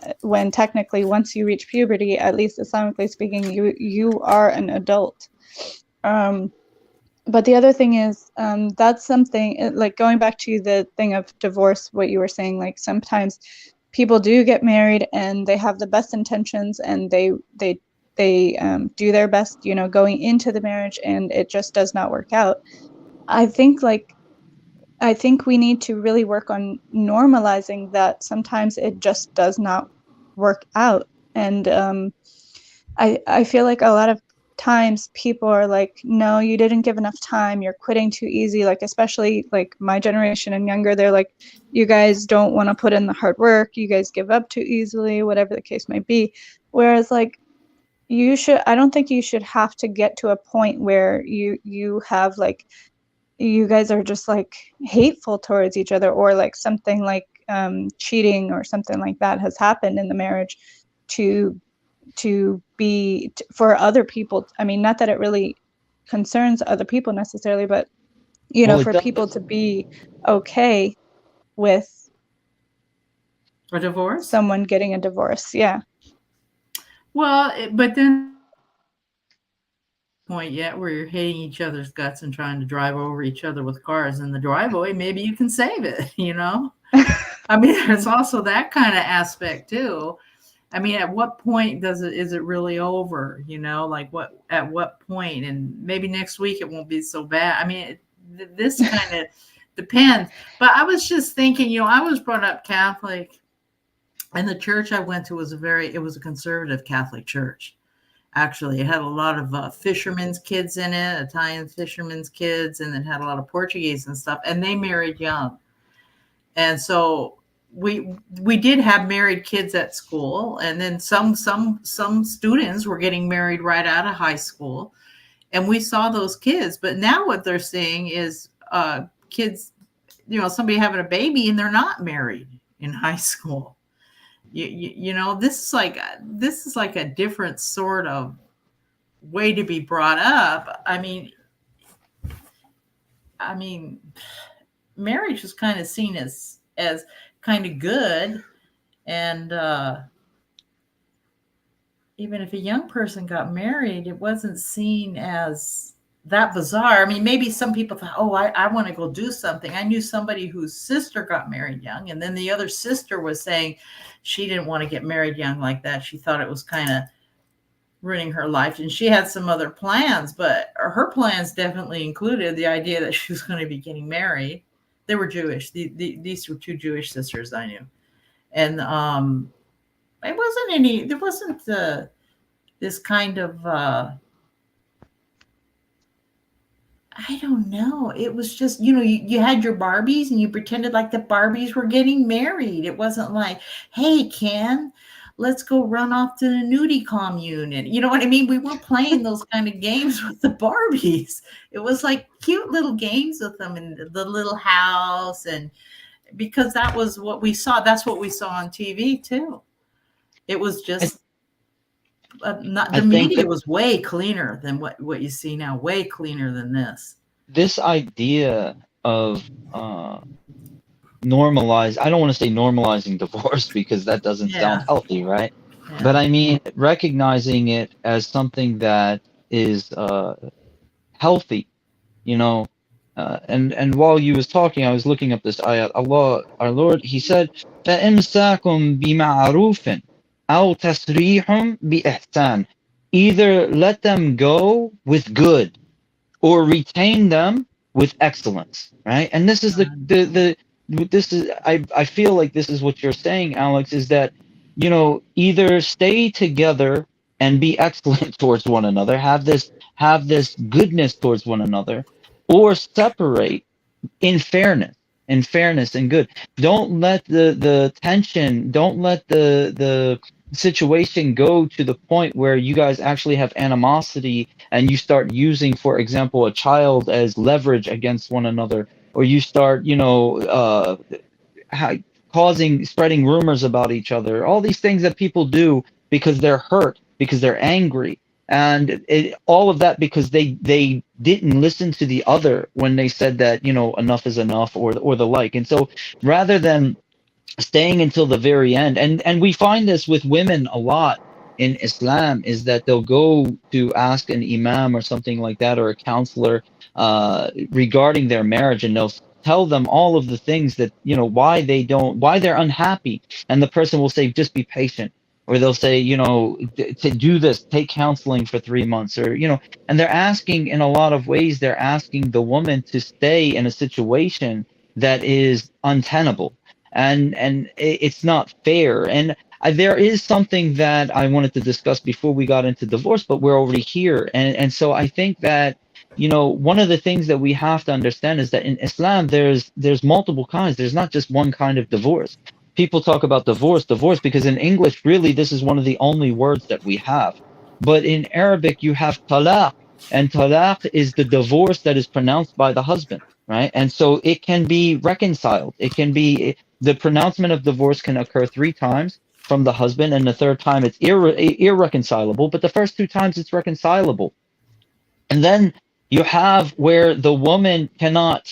technically once you reach puberty, at least Islamically speaking, you are an adult. But the other thing is, that's something like going back to the thing of divorce, what you were saying, like sometimes people do get married and they have the best intentions and they do their best, going into the marriage, and it just does not work out. I think we need to really work on normalizing that sometimes it just does not work out. And I feel like a lot of times people are like, no, you didn't give enough time, you're quitting too easy. Like, especially like my generation and younger, they're like, you guys don't want to put in the hard work, you guys give up too easily, whatever the case might be. Whereas like, I don't think you should have to get to a point where you have like, you guys are just like hateful towards each other, or like something like cheating or something like that has happened in the marriage to be for other people. I mean, not that it really concerns other people necessarily, but Well, it for people does. to be okay with A divorce? someone getting a divorce. Yeah. Well, but then point yet where you're hitting each other's guts and trying to drive over each other with cars in the driveway, maybe you can save it, I mean, there's also that kind of aspect too. I mean, at what point is it really over? Like at what point? And maybe next week it won't be so bad. I mean, this kind of depends. But I was just thinking, I was brought up Catholic, and the church I went to was it was a conservative Catholic church. Actually, it had a lot of fishermen's kids in it, Italian fishermen's kids, and it had a lot of Portuguese and stuff. And they married young, and so we did have married kids at school, and then some students were getting married right out of high school, and we saw those kids. But now what they're seeing is kids, somebody having a baby and they're not married in high school. This is like a different sort of way to be brought up. I mean, marriage is kind of seen as kind of good, and even if a young person got married, it wasn't seen as that bizarre. I mean, maybe some people thought, oh, I want to go do something. I knew somebody whose sister got married young, and then the other sister was saying she didn't want to get married young like that. She thought it was kind of ruining her life, and she had some other plans, but her plans definitely included the idea that she was going to be getting married. They were Jewish. These were two Jewish sisters I knew, and there wasn't this kind of I don't know. It was just, you had your Barbies and you pretended like the Barbies were getting married. It wasn't like, hey, Ken, let's go run off to the nudie commune. And you know what I mean? We weren't playing those kind of games with the Barbies. It was like cute little games with them in the little house. And because that was what we saw. That's what we saw on TV too. It was just not I the think media was way cleaner than what you see now, way cleaner than this. this idea of normalize, I don't want to say normalizing divorce because that doesn't sound Yeah. healthy, right? But Yeah. I mean, recognizing it as something that is healthy, you know. And while you was talking, I was looking up this ayat. Allah, our Lord, He said, فَإِمْسَاكُمْ بِمَعْرُوفٍ أَوْ تَسْرِيحٌ بِإِحْسَانٍ. Either let them go with good, or retain them with excellence, right? And this is the this is I feel like this is what you're saying, Alex, is that either stay together and be excellent towards one another, have this goodness towards one another, or separate in fairness and good. Don't let the tension, don't let the situation go to the point where you guys actually have animosity and you start using, for example, a child as leverage against one another, or you start ha- spreading rumors about each other, all these things that people do because they're hurt, because they're angry, and all of that because they didn't listen to the other when they said that enough is enough, or the like. And so rather than staying until the very end, and we find this with women a lot in Islam, is that they'll go to ask an imam or something like that, or a counselor, regarding their marriage, and they'll tell them all of the things that why they're unhappy, and the person will say, just be patient. Or they'll say, to do this, take counseling for 3 months, or and they're asking, in a lot of ways, they're asking the woman to stay in a situation that is untenable, and it's not fair. And there is something that I wanted to discuss before we got into divorce, but we're already here. And so I think that one of the things that we have to understand is that in Islam there's multiple kinds. There's not just one kind of divorce. People talk about divorce because in English, really, this is one of the only words that we have. But in Arabic you have talaq, and talaq is the divorce that is pronounced by the husband, right? And so it can be reconciled. It can be, the pronouncement of divorce can occur 3 times from the husband, and the third time it's irreconcilable, but the first 2 times it's reconcilable. And then you have where the woman cannot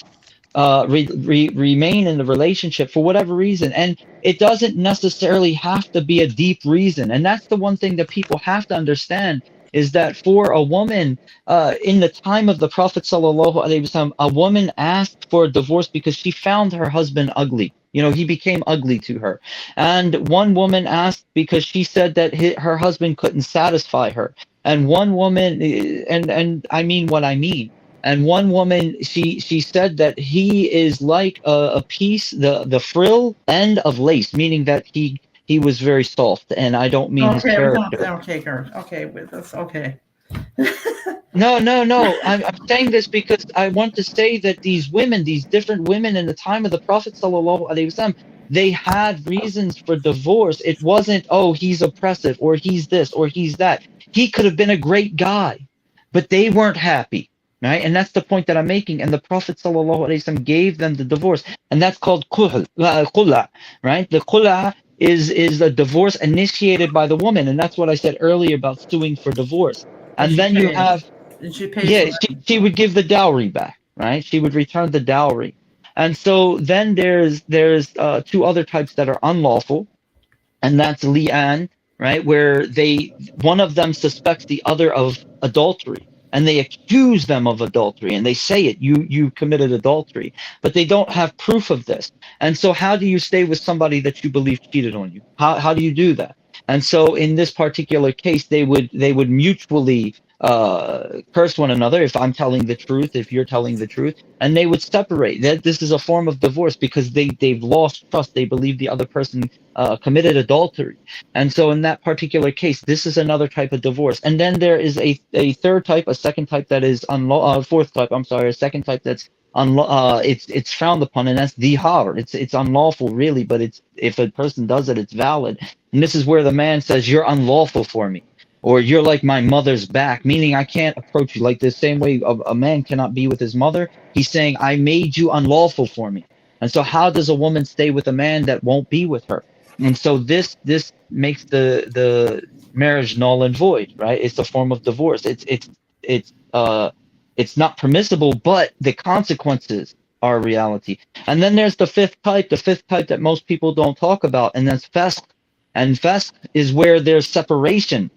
remain in the relationship for whatever reason. And it doesn't necessarily have to be a deep reason. And that's the one thing that people have to understand, is that for a woman, in the time of the Prophet sallallahu alaihi wasallam, a woman asked for a divorce because she found her husband ugly. He became ugly to her. And one woman asked because she said that her husband couldn't satisfy her. And one woman, and I mean what I mean. And one woman, she said that he is like a piece, the frill end of lace, meaning that he was very soft, and I don't mean his Okay, we don't. character. Okay, girl. Okay, with us. Okay. No, no, no. I'm saying this because I want to say that these women, these different women in the time of the Prophet sallallahu alaihi wasallam, they had reasons for divorce. It wasn't, oh, he's oppressive, or he's this, or he's that. He could have been a great guy, but they weren't happy, right? And that's the point that I'm making. And the Prophet sallallahu alaihi wasallam gave them the divorce, and that's called khula, right? The khula is a divorce initiated by the woman, and that's what I said earlier about suing for divorce. And And she then you pays. have, And she pays yeah, money. she would give the dowry back, right? She would return the dowry. And so then there's 2 other types that are unlawful, and that's li'an, right? Where one of them suspects the other of adultery, and they accuse them of adultery, and they say it, you committed adultery, but they don't have proof of this. And so how do you stay with somebody that you believe cheated on you? How do you do that? And so in this particular case, they would mutually curse one another. If I'm telling the truth, if you're telling the truth, and they would separate. That this is a form of divorce because they've lost trust. They believe the other person committed adultery. And so in that particular case, this is another type of divorce. And then there is a third type, a second type that is fourth type, I'm sorry, a second type that's it's frowned upon, and that's dihar. It's unlawful, really, but it's, if a person does it, it's valid. And this is where the man says, you're unlawful for me, or you're like my mother's back, meaning I can't approach you. Like the same way a man cannot be with his mother, he's saying, I made you unlawful for me. And so how does a woman stay with a man that won't be with her? And so this makes the marriage null and void, right? It's a form of divorce. It's not permissible, but the consequences are a reality. And then there's the fifth type that most people don't talk about, and that's fasq, And fasq is where there's separation.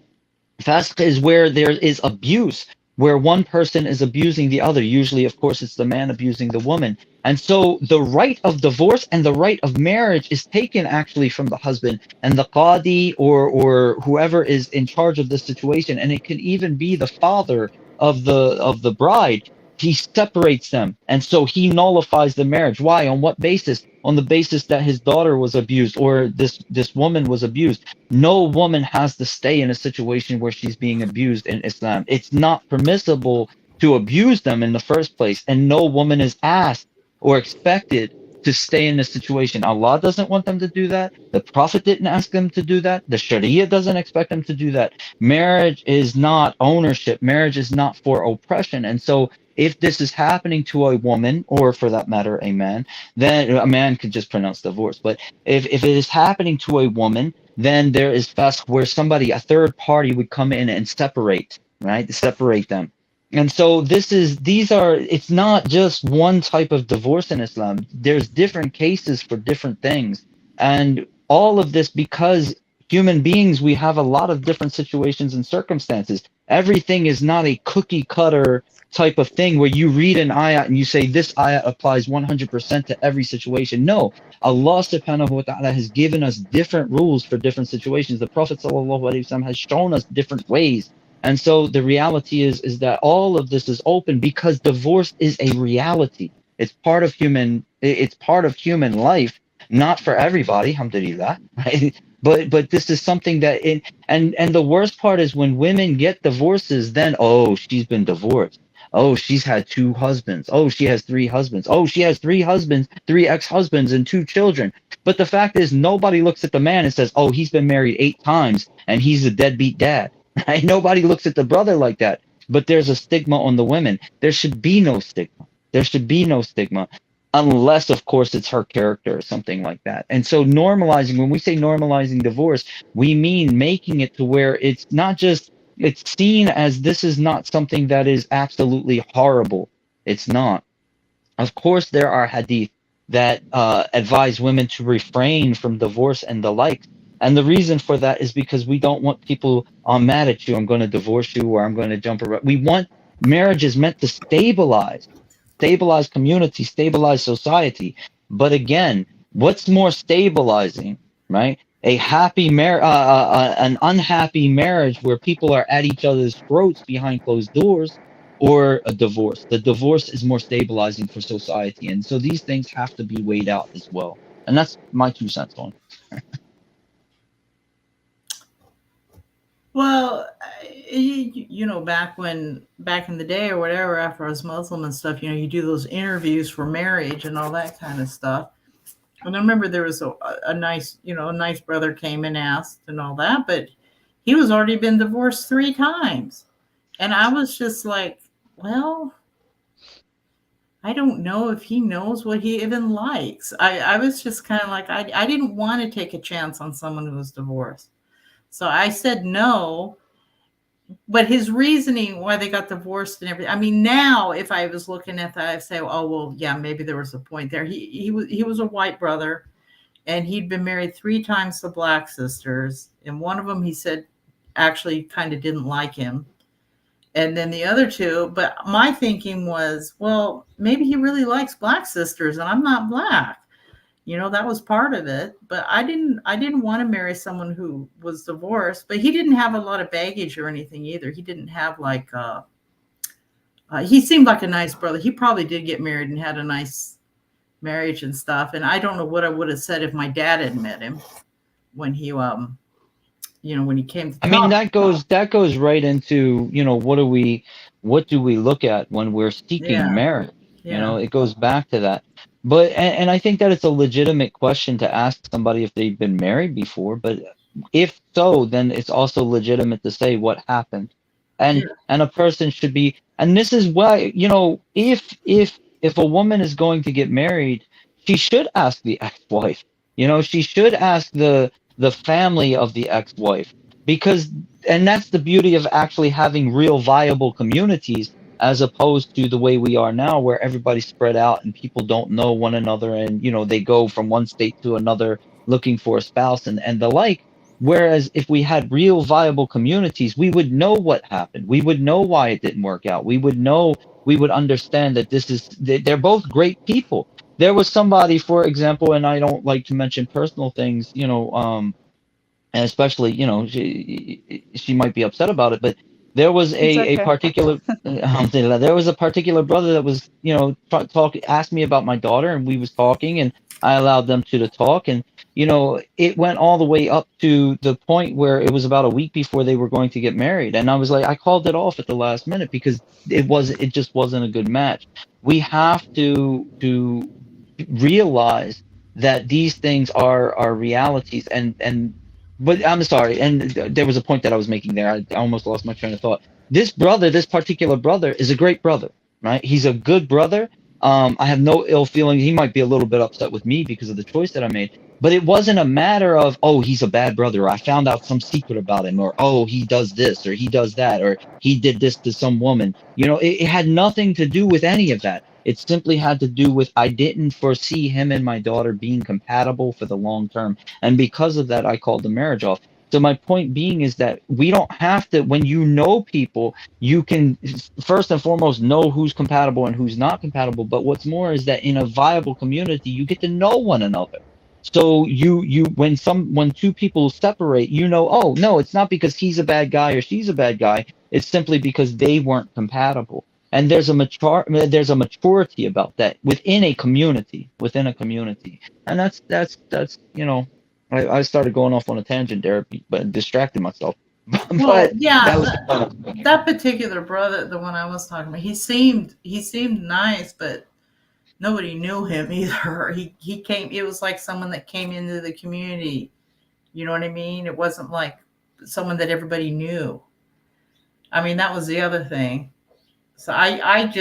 Fasq is where there is abuse, where one person is abusing the other. Usually, of course, it's the man abusing the woman. And so the right of divorce and the right of marriage is taken actually from the husband and the qadi, or whoever is in charge of the situation. And it can even be the father of the bride. He separates them. And so he nullifies the marriage. Why? On what basis? On the basis that his daughter was abused, or this woman was abused. No woman has to stay in a situation where she's being abused in Islam. It's not permissible to abuse them in the first place, and no woman is asked or expected to stay in a situation. Allah doesn't want them to do that. The Prophet didn't ask them to do that. The Sharia doesn't expect them to do that. Marriage is not ownership. Marriage is not for oppression. And so if this is happening to a woman, or for that matter, a man, then a man could just pronounce divorce. But if it is happening to a woman, then there is fasq where somebody, a third party, would come in and separate, right? Separate them. And so it's not just one type of divorce in Islam. There's different cases for different things. And all of this because human beings, we have a lot of different situations and circumstances. Everything is not a cookie cutter type of thing where you read an ayat and you say this ayat applies 100% to every situation. No, Allah subhanahu wa ta'ala has given us different rules for different situations. The Prophet sallallahu alaihi wasallam has shown us different ways. And so the reality is that all of this is open because divorce is a reality. It's part of human life, not for everybody, alhamdulillah, right? But this is something that and the worst part is when women get divorces, then oh, she's been divorced. Oh, she's had two husbands. Oh, she has three husbands. Oh, she has three husbands, three ex-husbands, and two children. But the fact is, nobody looks at the man and says, oh, he's been married 8 times and he's a deadbeat dad. Right? Nobody looks at the brother like that. But there's a stigma on the women. There should be no stigma. There should be no stigma unless, of course, it's her character or something like that. And so normalizing, when we say normalizing divorce, we mean making it to where it's not just it's seen as this is not something that is absolutely horrible. It's not. Of course, there are hadith that advise women to refrain from divorce and the like. And the reason for that is because we don't want people mad at you. I'm going to divorce you, or I'm going to jump around. We want marriage is meant to stabilize community, stabilize society. But again, what's more stabilizing, right? An unhappy marriage where people are at each other's throats behind closed doors, or a divorce. The divorce is more stabilizing for society, and so these things have to be weighed out as well. And that's my 2 cents on. Well, back in the day or whatever, after I was Muslim and stuff, you do those interviews for marriage and all that kind of stuff. And I remember there was a nice, a nice brother came and asked and all that, but he was already been divorced 3 times. And I was just like, well, I don't know if he knows what he even likes. I was just kind of like, I didn't want to take a chance on someone who was divorced. So I said no, but his reasoning why they got divorced and everything. I mean, now if I was looking at that, I'd say, oh well, yeah, maybe there was a point there. He was a white brother, and he'd been married 3 times to black sisters, and one of them he said actually kind of didn't like him, and then the other 2. But my thinking was, well, maybe he really likes black sisters, and I'm not black. That was part of it, but I didn't want to marry someone who was divorced, but he didn't have a lot of baggage or anything either. He didn't have like, he seemed like a nice brother. He probably did get married and had a nice marriage and stuff. And I don't know what I would have said if my dad had met him when he, when he came to I mean, talk. that goes right into, what do we look at when we're seeking Yeah. marriage? Yeah. It goes back to that. But and I think that it's a legitimate question to ask somebody if they've been married before. But if so, then it's also legitimate to say what happened, Yeah. and a person should be. And this is why, if a woman is going to get married, she should ask the ex-wife. She should ask the family of the ex-wife, because and that's the beauty of actually having real viable communities, as opposed to the way we are now, where everybody's spread out and people don't know one another, and they go from one state to another looking for a spouse and the like. Whereas if we had real viable communities, we would know what happened. We would know why it didn't work out. We would know, we would understand that they're both great people. There was somebody, for example, and I don't like to mention personal things, and especially, she might be upset about it, but there was It's a okay. particular there was a particular brother that was, asked me about my daughter, and we was talking, and I allowed them to talk, and it went all the way up to the point where it was about a week before they were going to get married, and I was like, I called it off at the last minute because it just wasn't a good match. We have to realize that these things are realities, and but I'm sorry, and there was a point that I was making there. I almost lost my train of thought. This brother, this particular brother, is a great brother, right? He's a good brother. I have no ill feeling. He might be a little bit upset with me because of the choice that I made, but it wasn't a matter of, oh, he's a bad brother, or I found out some secret about him, or oh, he does this or he does that, or he did this to some woman. It had nothing to do with any of that. It simply had to do with I didn't foresee him and my daughter being compatible for the long term. And because of that, I called the marriage off. So my point being is that we don't have to, when you know people, you can first and foremost know who's compatible and who's not compatible. But what's more is that in a viable community, you get to know one another. So when two people separate, oh no, it's not because he's a bad guy or she's a bad guy. It's simply because they weren't compatible. And there's a maturity about that within a community. And I started going off on a tangent there, but distracted myself. Well, But that yeah, was the point I was making. that particular brother, the one I was talking about, he seemed nice, but nobody knew him either. He came. It was like someone that came into the community. You know what I mean? It wasn't like someone that everybody knew. I mean, that was the other thing. So I'm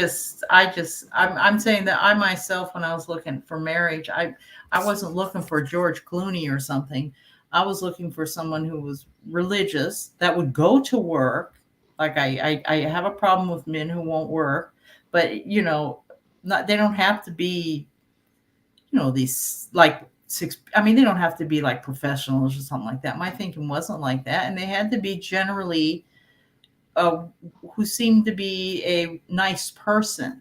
saying that I myself, when I was looking for marriage, I wasn't looking for George Clooney or something. I was looking for someone who was religious, that would go to work. Like I have a problem with men who won't work, but not, they don't have to be, these like six. I mean, they don't have to be like professionals or something like that. My thinking wasn't like that, and they had to be generally uh, who seemed to be a nice person.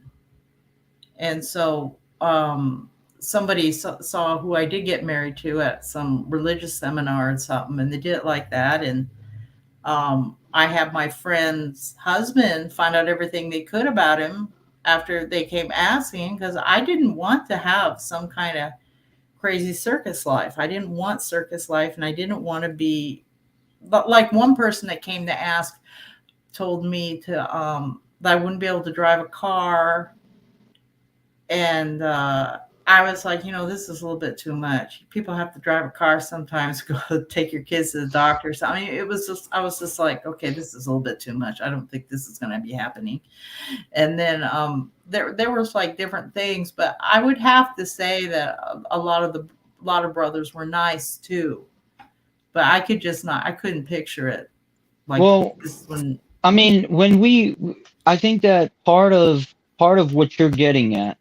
And so somebody saw who I did get married to at some religious seminar and something, and they did it like that. And I had my friend's husband find out everything they could about him after they came asking, because I didn't want to have some kind of crazy circus life. I didn't want circus life, and I didn't want to be, but like one person that came to ask told me to that I wouldn't be able to drive a car, and I was like, this is a little bit too much. People have to drive a car sometimes, go take your kids to the doctor. So I mean, I was just like, okay, this is a little bit too much. I don't think this is going to be happening. And then there was like different things, but I would have to say that a lot of brothers were nice too. But I could just not, I couldn't picture it like Well, this one. I mean, I think that part of what you're getting at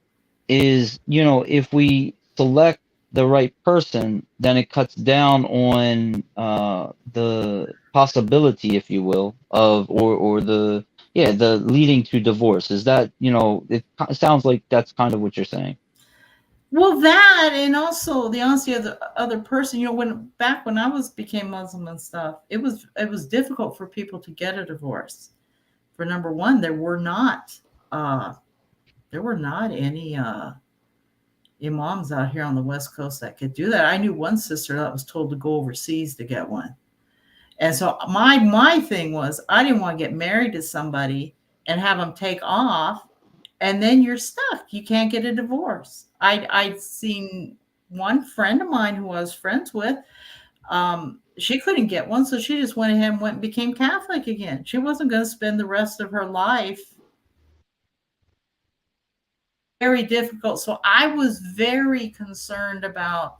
is, if we select the right person, then it cuts down on the possibility, if you will, of or the leading to divorce. Is that, it sounds like that's kind of what you're saying. Well, that, and also the honesty of the other person. When I was became Muslim and stuff, it was difficult for people to get a divorce. For number one, uh, there were not any imams out here on the West Coast that could do that. I knew one sister that was told to go overseas to get one. And so my thing was, I didn't want to get married to somebody and have them take off, and then you're stuck. You can't get a divorce. I'd seen one friend of mine who I was friends with. She couldn't get one, so she just went ahead and went and became Catholic again. She wasn't going to spend the rest of her life. Very difficult. So I was very concerned about,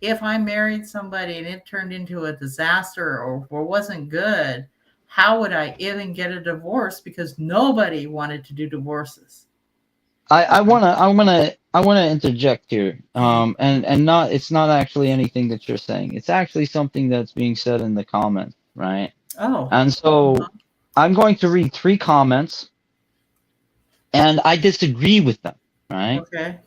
if I married somebody and it turned into a disaster or wasn't good, how would I even get a divorce? Because nobody wanted to do divorces. I wanna interject here. And not it's not actually anything that you're saying. It's actually something that's being said in the comments, right? Oh, And so I'm going to read three comments, and I disagree with them, right? okay.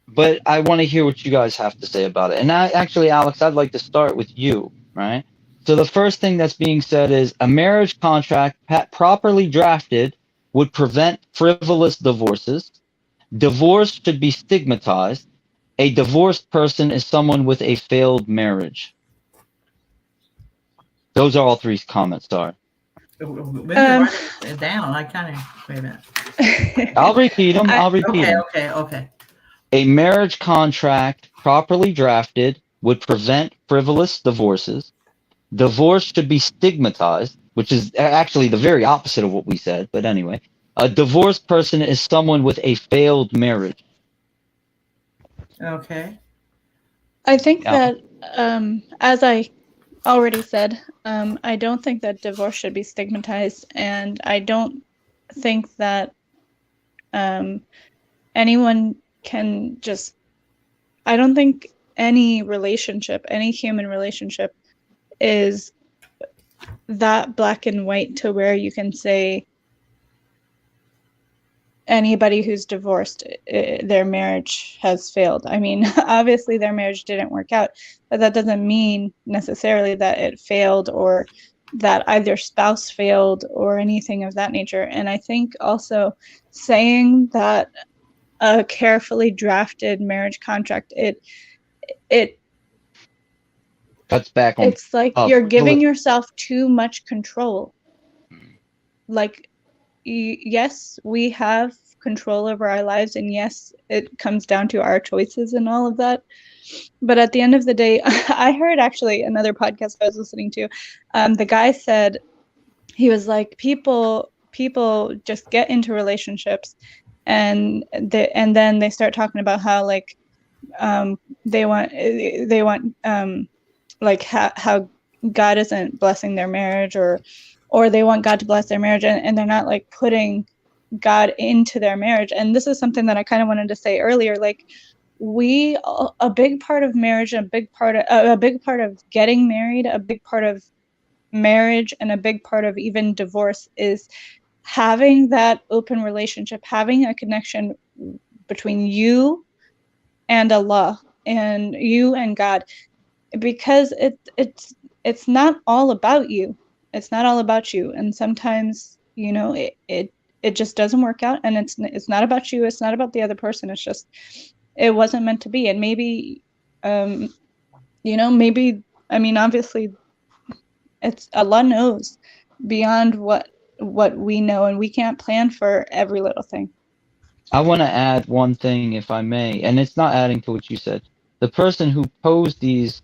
But I want to hear what you guys have to say about it. And actually, Alex, I'd like to start with you, right? So the first thing that's being said is a marriage contract properly drafted would prevent frivolous divorces. Divorce should be stigmatized. A divorced person is someone with a failed marriage. Those are all three comments. Sorry. When you're Um, writing it down, I kind of wait a minute. I'll repeat them. I I'll repeat Okay, them. okay, okay. A marriage contract properly drafted would prevent frivolous divorces. Divorce should be stigmatized, which is actually the very opposite of what we said. But anyway, a divorced person is someone with a failed marriage. Okay. I think Yeah, that, as I already said, I don't think that divorce should be stigmatized, and I don't think that um, anyone can just. I don't think any relationship, any human relationship, is that black and white to where you can say anybody who's divorced, their marriage has failed. I mean, obviously their marriage didn't work out, but that doesn't mean necessarily that it failed or that either spouse failed or anything of that nature. And I think also saying that a carefully drafted marriage contract, it cuts back on it's like you're giving frivolous. yourself too much control. Like, yes, we have control over our lives, and yes, it comes down to our choices and all of that. But at the end of the day, I heard actually another podcast I was listening to. The guy said he was like, people just get into relationships, and then they start talking about how like um, they want like how God isn't blessing their marriage, or they want God to bless their marriage, and they're not like putting God into their marriage. And this is something that I kind of wanted to say earlier. Like, we a big part of marriage, a big part of getting married, a big part of marriage, and a big part of even divorce is having that open relationship, having a connection between you and Allah, and you and God, because it's not all about you. It's not all about you, and sometimes it just doesn't work out, and it's not about you. It's not about the other person. It's just it wasn't meant to be, and maybe um maybe, I mean, obviously it's Allah knows beyond what we know, and we can't plan for every little thing. I want to add one thing, if I may, and it's not adding to what you said. The person who posed these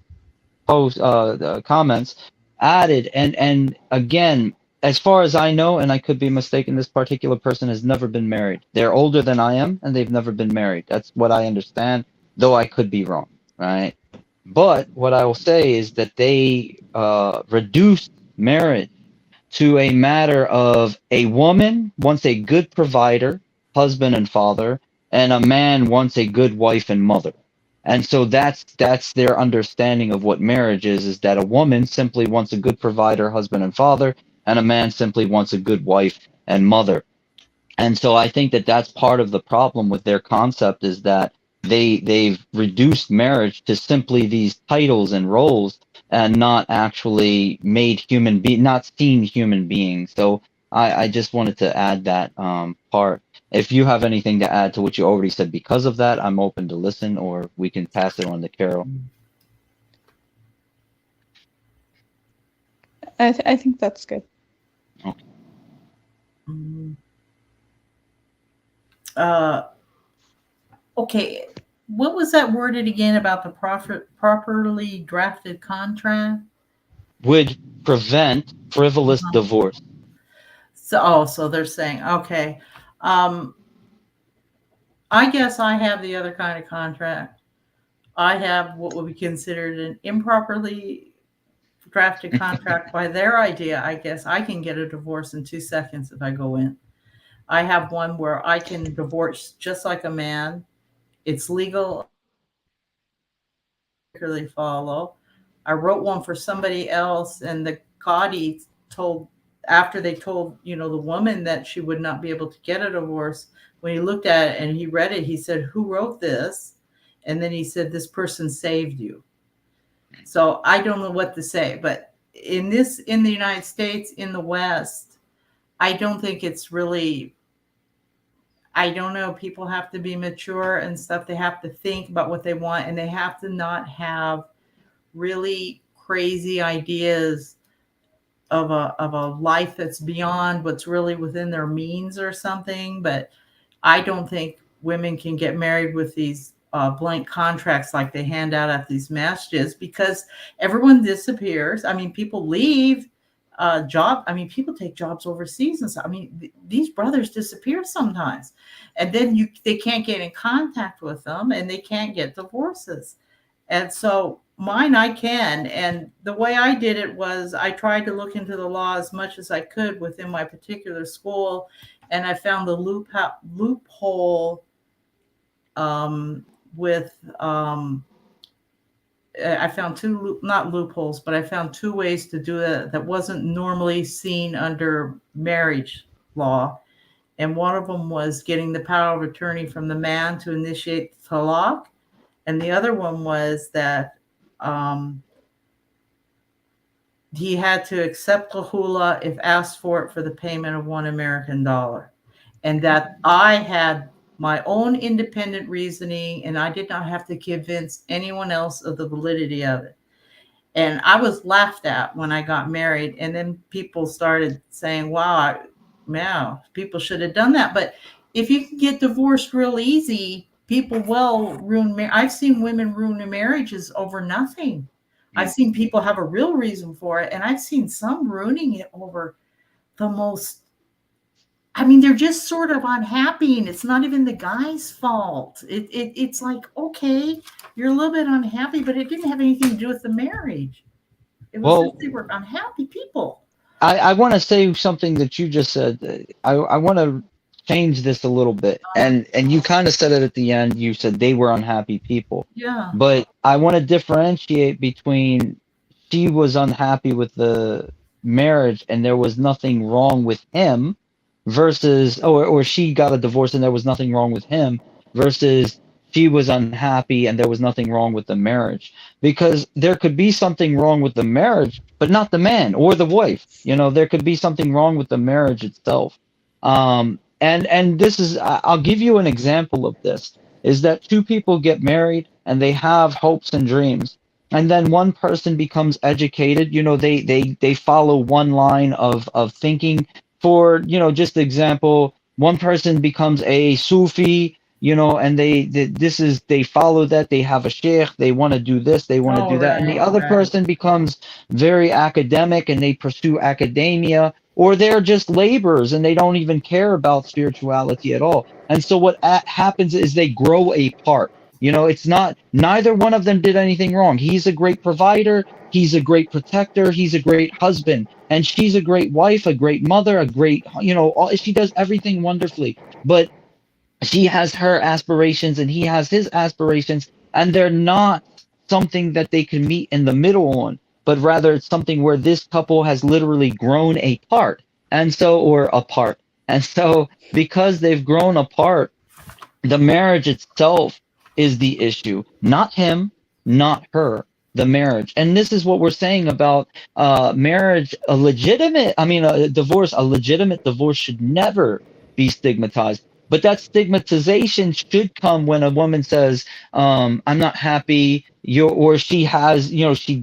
the comments added, and again, as far as I know, and I could be mistaken, this particular person has never been married. They're older than I am, and they've never been married. That's what I understand, though I could be wrong, right? But what I will say is that they reduced marriage to a matter of a woman wants a good provider, husband and father, and a man wants a good wife and mother. And so that's their understanding of what marriage is that a woman simply wants a good provider, husband and father, and a man simply wants a good wife and mother. And so I think that that's part of the problem with their concept is that they've reduced marriage to simply these titles and roles and not actually made not seen human beings. So I just wanted to add that part. If you have anything to add to what you already said because of that, I'm open to listen, or we can pass it on to Carol. I think that's good. Okay. Mm. Uh, okay. What was that worded again about the properly drafted contract? Would prevent frivolous Uh-huh. divorce. So they're saying, okay, um, I guess I have the other kind of contract. I have what would be considered an improperly drafted contract by their idea. I guess I can get a divorce in 2 seconds if I go in. I have one where I can divorce just like a man. It's legal. I particularly follow. I wrote one for somebody else, and the Qadi told, after they told the woman that she would not be able to get a divorce. When he looked at it and he read it, he said, "Who wrote this?" And then he said, "This person saved you." So I don't know what to say, but in the United States, in the West, I don't think it's really. I don't know. People have to be mature and stuff. They have to think about what they want, and they have to not have really crazy ideas of a life that's beyond what's really within their means or something. But I don't think women can get married with these blank contracts like they hand out at these masjids, because everyone disappears. I mean, people leave job. I mean, people take jobs overseas, and so I mean, these brothers disappear sometimes, and then they can't get in contact with them, and they can't get divorces. And so mine, I can. And the way I did it was I tried to look into the law as much as I could within my particular school. And I found the loophole um, with, I found not loopholes, but I found two ways to do it that wasn't normally seen under marriage law. And one of them was getting the power of attorney from the man to initiate the talaq. And the other one was that um, he had to accept kahula if asked for it for the payment of $1 American. And that I had my own independent reasoning, and I did not have to convince anyone else of the validity of it. And I was laughed at when I got married. And then people started saying, wow, people should have done that. But if you can get divorced real easy, people will ruin. I've seen women ruin their marriages over nothing. I've seen people have a real reason for it. And I've seen some ruining it over the most. I mean, they're just sort of unhappy, and it's not even the guy's fault. It's like, okay, you're a little bit unhappy, but it didn't have anything to do with the marriage. It was just Well, they were unhappy people. I want to say something that you just said. I want to change this a little bit. And you kind of said it at the end. You said they were unhappy people. Yeah. But I want to differentiate between she was unhappy with the marriage and there was nothing wrong with him versus, or she got a divorce and there was nothing wrong with him versus she was unhappy and there was nothing wrong with the marriage. Because there could be something wrong with the marriage, but not the man or the wife. There could be something wrong with the marriage itself. And this is, I'll give you an example of this, is that two people get married and they have hopes and dreams. And then one person becomes educated, they follow one line of thinking. For, just example, one person becomes a Sufi, and they follow that, they have a sheikh, they want to do this, they want to Oh, do that. And the right, other right. person becomes very academic and they pursue academia, or they're just laborers and they don't even care about spirituality at all. And so what happens is they grow apart. It's not, neither one of them did anything wrong. He's a great provider, he's a great protector, he's a great husband, and she's a great wife, a great mother, a great, she does everything wonderfully. But she has her aspirations and he has his aspirations, and they're not something that they can meet in the middle on, but rather it's something where this couple has literally grown apart, and so, or apart. And so because they've grown apart, the marriage itself is the issue, not him, not her, the marriage. And this is what we're saying about marriage. A divorce, a legitimate divorce should never be stigmatized. But that stigmatization should come when a woman says, I'm not happy, or she has, she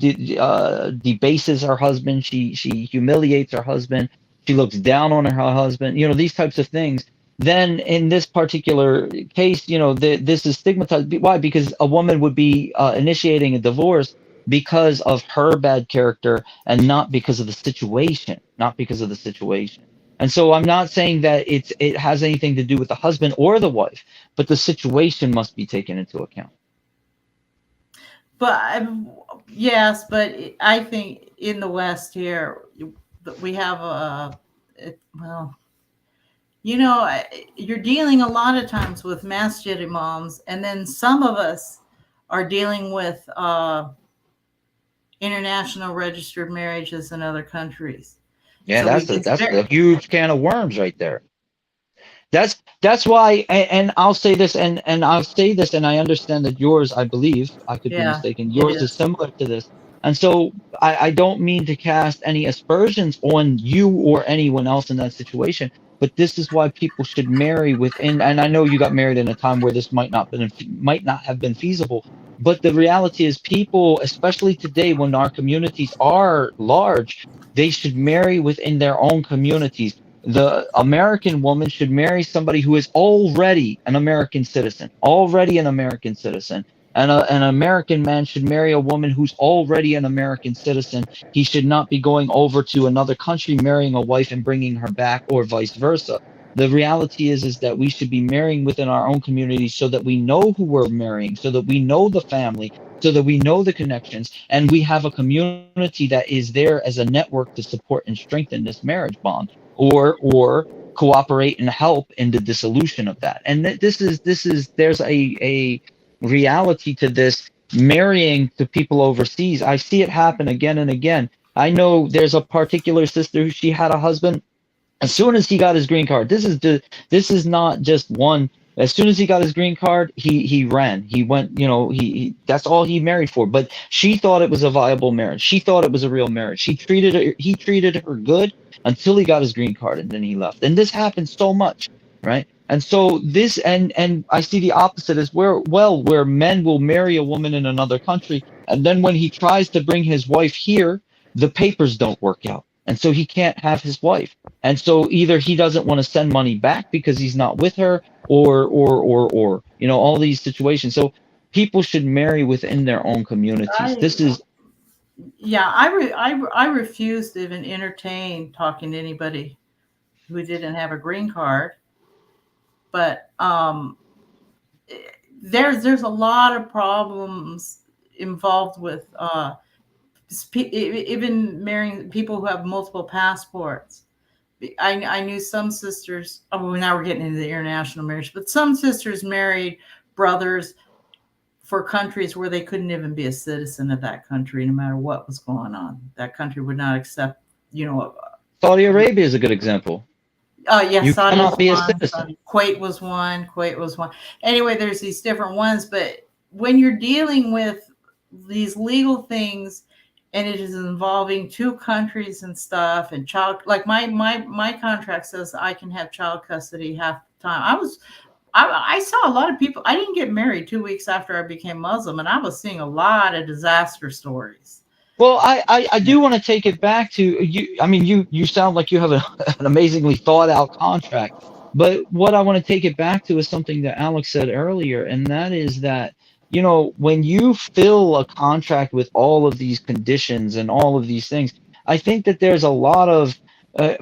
debases her husband, she humiliates her husband, she looks down on her husband, these types of things. Then in this particular case, this is stigmatized. Why? Because a woman would be initiating a divorce because of her bad character and not because of the situation, not because of the situation. And so I'm not saying that it has anything to do with the husband or the wife, but the situation must be taken into account. But yes, but I think in the West here, we have a, well, You know, you're dealing a lot of times with masjid imams, and then some of us are dealing with international registered marriages in other countries. Yeah, So we, it's that's very, a huge can of worms right there. That's why, and I'll say this, and I'll say this, and I understand that yours, I believe, I could be yeah, mistaken, it yours is is. similar to this. And so I don't mean to cast any aspersions on you or anyone else in that situation, but this is why people should marry within, and I know you got married in a time where this might not have been feasible, but the reality is people, especially today when our communities are large, they should marry within their own communities. The American woman should marry somebody who is already an American citizen, already an American citizen. And an American man should marry a woman who's already an American citizen. He should not be going over to another country, marrying a wife and bringing her back, or vice versa. The reality is that we should be marrying within our own community so that we know who we're marrying, so that we know the family, so that we know the connections, and we have a community that is there as a network to support and strengthen this marriage bond, or cooperate and help in the dissolution of that. And this is there's a reality to this marrying to people overseas. I see it happen again and again. I know there's a particular sister who she had a husband as soon as he got his green card. This is not just one. As soon as he got his green card, he ran. He went, he that's all he married for. But she thought it was a viable marriage. She thought it was a real marriage. He treated her good until he got his green card, and then he left. And this happens so much, right? And so this, and I see the opposite as where men will marry a woman in another country, and then when he tries to bring his wife here, the papers don't work out, and so he can't have his wife. And so either he doesn't want to send money back because he's not with her, or all these situations. So people should marry within their own communities. I This is Yeah, I refuse to even entertain talking to anybody who didn't have a green card. But there's a lot of problems involved with even marrying people who have multiple passports. I knew some sisters. Oh, well, now we're getting into the international marriage, but some sisters married brothers for countries where they couldn't even be a citizen of that country, no matter what was going on. That country would not accept, you know. Saudi Arabia is a good example. Yes, You Saudi was cannot be a one. citizen. Kuwait was one. Kuwait was one. Anyway, there's these different ones, but when you're dealing with these legal things, and it is involving two countries and stuff, and child, like my contract says I can have child custody half the time. I saw a lot of people. I didn't get married 2 weeks after I became Muslim, and I was seeing a lot of disaster stories. Well, I do want to take it back to you. I mean, you sound like you have an amazingly thought out contract. But what I want to take it back to is something that Alex said earlier, and that is that, when you fill a contract with all of these conditions and all of these things, I think that there's a lot of,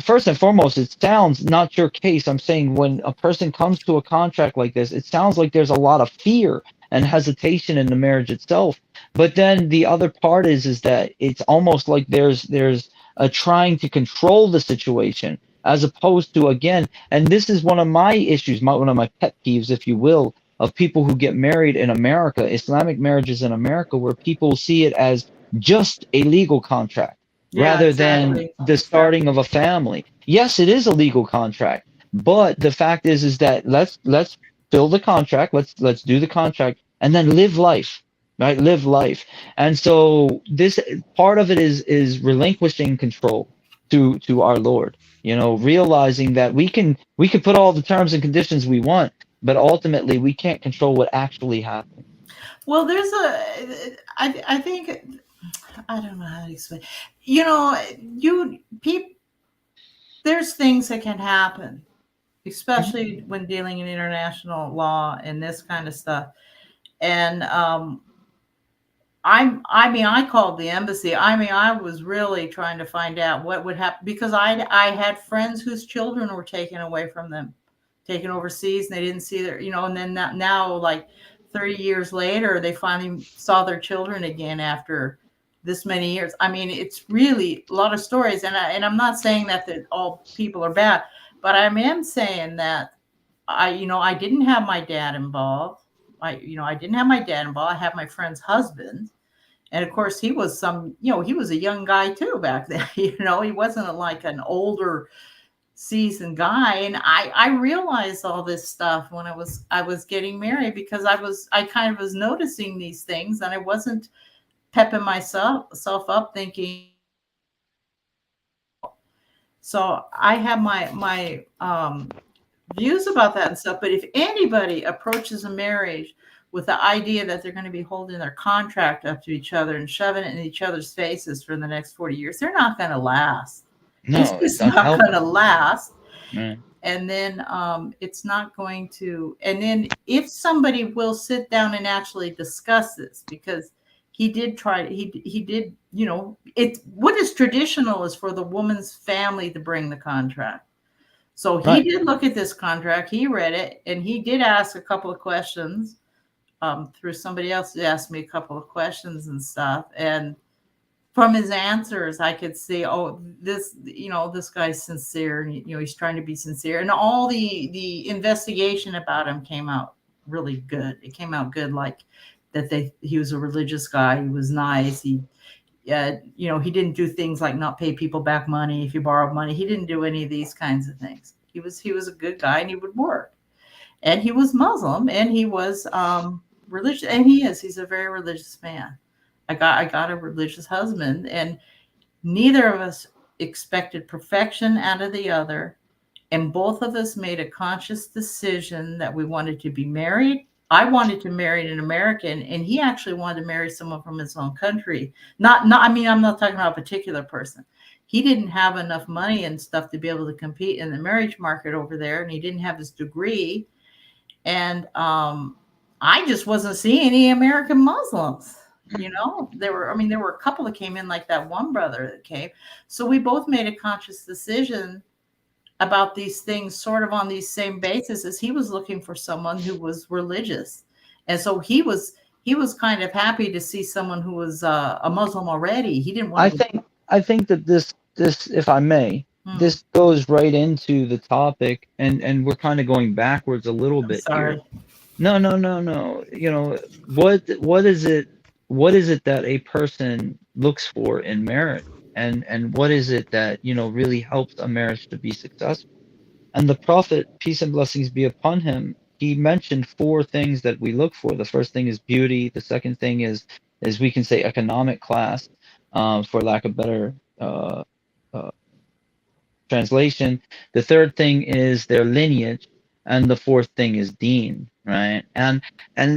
first and foremost, it sounds not your case. I'm saying when a person comes to a contract like this, it sounds like there's a lot of fear and hesitation in the marriage itself. But then the other part is that it's almost like there's a trying to control the situation, as opposed to, again, and this is one of my issues, one of my pet peeves, if you will, of people who get married in America, Islamic marriages in America, where people see it as just a legal contract Yeah, rather than exactly, the starting of exactly. a family. Yes, it is a legal contract, but the fact is that let's fill the contract, let's do the contract, and then live life, right? Live life. And so this part of it is relinquishing control to our Lord, realizing that we can put all the terms and conditions we want, but ultimately we can't control what actually happens. Well, I think, I don't know how to explain. You know, you people, there's things that can happen, Mhm. especially when dealing in international law and this kind of stuff. And I mean, I called the embassy. I mean, I was really trying to find out what would happen, because I had friends whose children were taken away from them, taken overseas, and they didn't see their, and then now, like 30 years later, they finally saw their children again after this many years. I mean, it's really a lot of stories, and I'm not saying that all people are bad, But I am saying that I didn't have my dad involved. I didn't have my dad involved. I had my friend's husband. And of course, he was a young guy too back then. He wasn't like an older seasoned guy. And I realized all this stuff when I was getting married, because I kind of was noticing these things, and I wasn't pepping myself up thinking, so I have my views about that and stuff. But if anybody approaches a marriage with the idea that they're going to be holding their contract up to each other and shoving it in each other's faces for the next 40 years, they're not going to last. It's No, it's just not going to unhealthy. last. Right. And then it's not going to. And then if somebody will sit down and actually discuss this, because he did, it's what is traditional is for the woman's family to bring the contract. So he Right. did look at this contract, he read it, and he did ask a couple of questions, through somebody else who asked me a couple of questions and stuff. And from his answers, I could see, oh, this guy's sincere, and he's trying to be sincere. And all the investigation about him came out really good. It came out good, like that he was a religious guy. He was nice. He didn't do things like not pay people back money if you borrowed money. He didn't do any of these kinds of things. He was a good guy, and he would work. And he was Muslim, and he was religious, and he's a very religious man. I got a religious husband, and neither of us expected perfection out of the other. And both of us made a conscious decision that we wanted to be married. I wanted to marry an American, and he actually wanted to marry someone from his own country. Not. I mean, I'm not talking about a particular person. He didn't have enough money and stuff to be able to compete in the marriage market over there, and he didn't have his degree. And I just wasn't seeing any American Muslims. There were a couple that came in, like that one brother that came. So we both made a conscious decision about these things, sort of on these same basis, as he was looking for someone who was religious. And so he was kind of happy to see someone who was a Muslim already. He didn't I want to. think I think that this, if I may, Hmm, this goes right into the topic, and we're kind of going backwards a little I'm bit here. sorry. No, no, no, no. What is it? What is it that a person looks for in marriage, and what is it that really helps a marriage to be successful? And the Prophet, peace and blessings be upon him, he mentioned four things that we look for. The first thing is beauty. The second thing is we can say economic class, for lack of better uh, translation. The third thing is their lineage, and the fourth thing is deen, right? And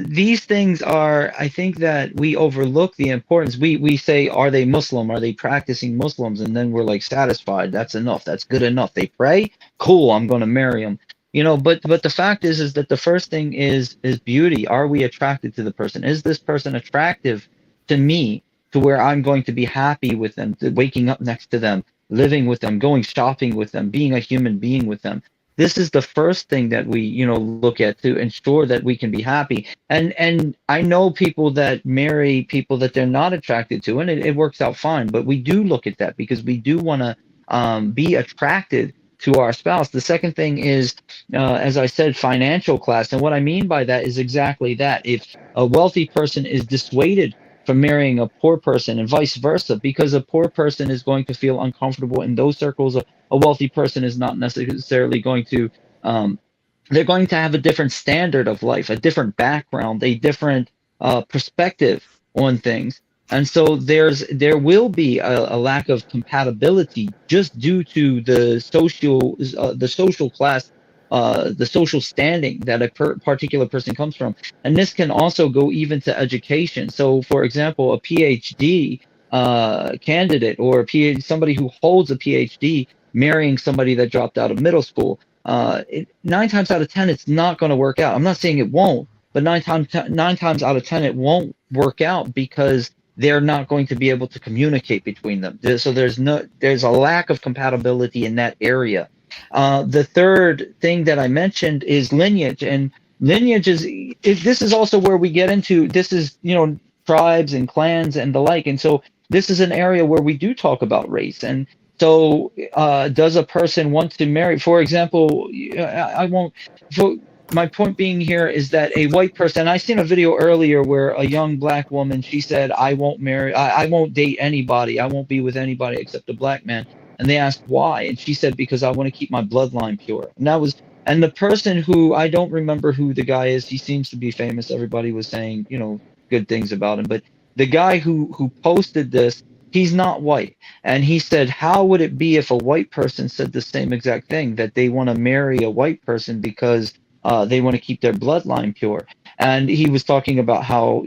these things are, I think that we overlook the importance. We say, are they Muslim? Are they practicing Muslims? And then we're like satisfied. That's enough. That's good enough. They pray. Cool. I'm going to marry them. But the fact is that the first thing is beauty. Are we attracted to the person? Is this person attractive to me, to where I'm going to be happy with them, to waking up next to them, living with them, going shopping with them, being a human being with them? This is the first thing that we, look at to ensure that we can be happy. And I know people that marry people that they're not attracted to, and it works out fine. But we do look at that because we do want to be attracted to our spouse. The second thing is, as I said, financial class. And what I mean by that is exactly that. If a wealthy person is dissuaded from marrying a poor person, and vice versa, because a poor person is going to feel uncomfortable in those circles. A wealthy person is not necessarily going to. They're going to have a different standard of life, a different background, a different perspective on things. And so there will be a lack of compatibility just due to the social class, the social standing that a particular person comes from. And this can also go even to education. So, for example, a PhD candidate, or somebody who holds a PhD marrying somebody that dropped out of middle school, 9 times out of 10, it's not going to work out. I'm not saying it won't, but nine times out of 10, it won't work out because they're not going to be able to communicate between them. So there's a lack of compatibility in that area. The third thing that I mentioned is lineage, and lineage this is also where we get into, this is, tribes and clans and the like. And so this is an area where we do talk about race. So, does a person want to marry? For example, I won't. So my point being here is that a white person. I seen a video earlier where a young black woman, she said, "I won't marry. I won't date anybody. I won't be with anybody except a black man." And they asked why, and she said, "Because I want to keep my bloodline pure." And that was. And the person who, I don't remember who the guy is. He seems to be famous. Everybody was saying, good things about him. But the guy who posted this, he's not white. And he said, how would it be if a white person said the same exact thing, that they want to marry a white person because they want to keep their bloodline pure? And he was talking about how,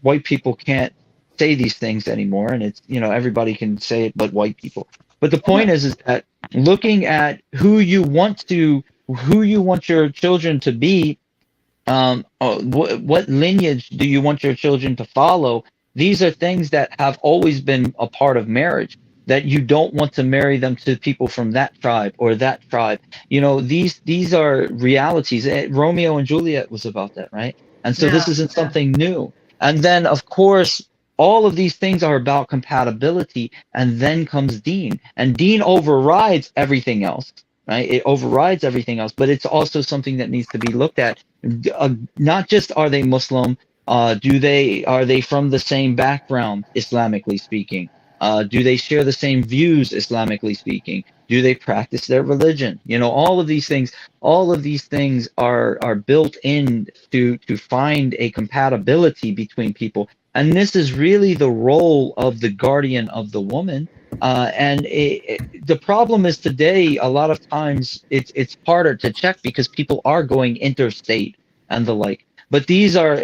white people can't say these things anymore. And it's, everybody can say it but white people. But the point is that looking at who you want your children to be, what lineage do you want your children to follow? These are things that have always been a part of marriage, that you don't want to marry them to people from that tribe or that tribe. These are realities. Romeo and Juliet was about that, right? And so Yeah, this isn't yeah, something new. And then, of course, all of these things are about compatibility. And then comes Dean, and Dean overrides everything else, right? It overrides everything else, but it's also something that needs to be looked at. Not just are they Muslim, are they from the same background, Islamically speaking? Do they share the same views, Islamically speaking? Do they practice their religion? All of these things are built in to find a compatibility between people. And this is really the role of the guardian of the woman. The problem is today, a lot of times it's harder to check because people are going interstate and the like. But these are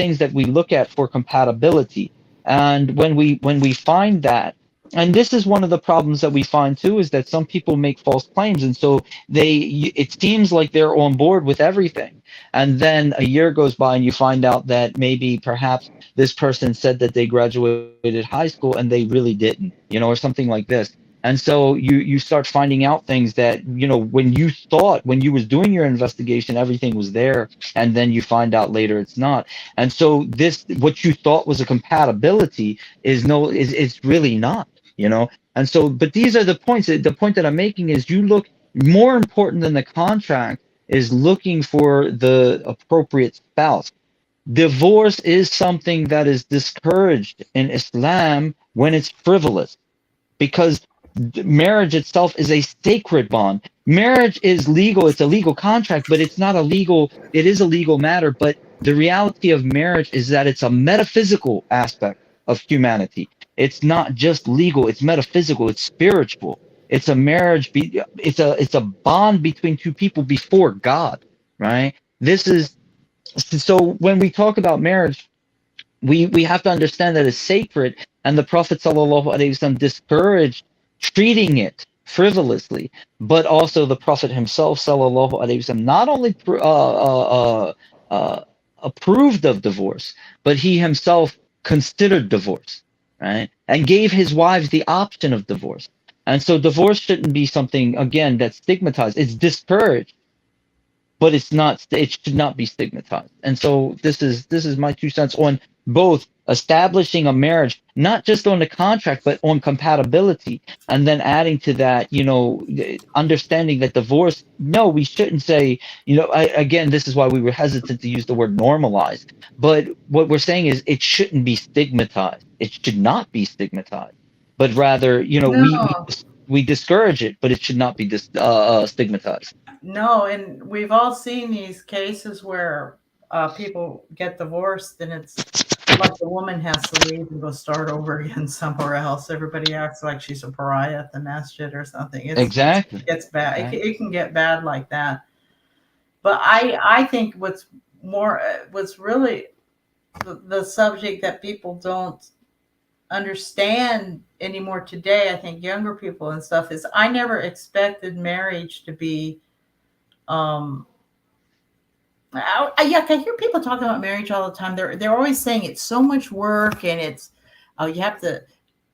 things that we look at for compatibility. And when we find that, and this is one of the problems that we find too, is that some people make false claims, and so it seems like they're on board with everything. And then a year goes by and you find out that maybe perhaps this person said that they graduated high school and they really didn't, or something like this. And so you start finding out things that, when you thought, when you was doing your investigation, everything was there, and then you find out later it's not. And so this, what you thought was a compatibility, is it's really not, And so, but these are the points. The point that I'm making is, you look, more important than the contract is looking for the appropriate spouse. Divorce is something that is discouraged in Islam when it's frivolous, because marriage itself is a sacred bond. Marriage is legal, it's a legal contract, but it is a legal matter. But the reality of marriage is that it's a metaphysical aspect of humanity. It's not just legal, it's metaphysical, it's spiritual. It's a it's a bond between two people before God, right? This is So when we talk about marriage, we have to understand that it's sacred, and the Prophet ﷺ discouraged treating it frivolously. But also the Prophet himself ﷺ not only approved of divorce, but he himself considered divorce, right? And gave his wives the option of divorce. And so divorce shouldn't be something, again, that's stigmatized. It's discouraged, but it should not be stigmatized. And so this is my 2 cents on both establishing a marriage, not just on the contract but on compatibility, and then adding to that, understanding that divorce, no, we shouldn't say, again, this is why we were hesitant to use the word normalized. But what we're saying is, it shouldn't be stigmatized, it should not be stigmatized, but rather, no, we discourage it, but it should not be stigmatized. no. And we've all seen these cases where people get divorced, and it's like the woman has to leave and go start over again somewhere else. Everybody acts like she's a pariah at the masjid or something. Exactly. It's bad. Exactly. It can get bad like that. But I think what's really the subject that people don't understand anymore today, I think younger people and stuff, is I never expected marriage to be um yeah, I hear people talking about marriage all the time. They're always saying it's so much work, and it's you have to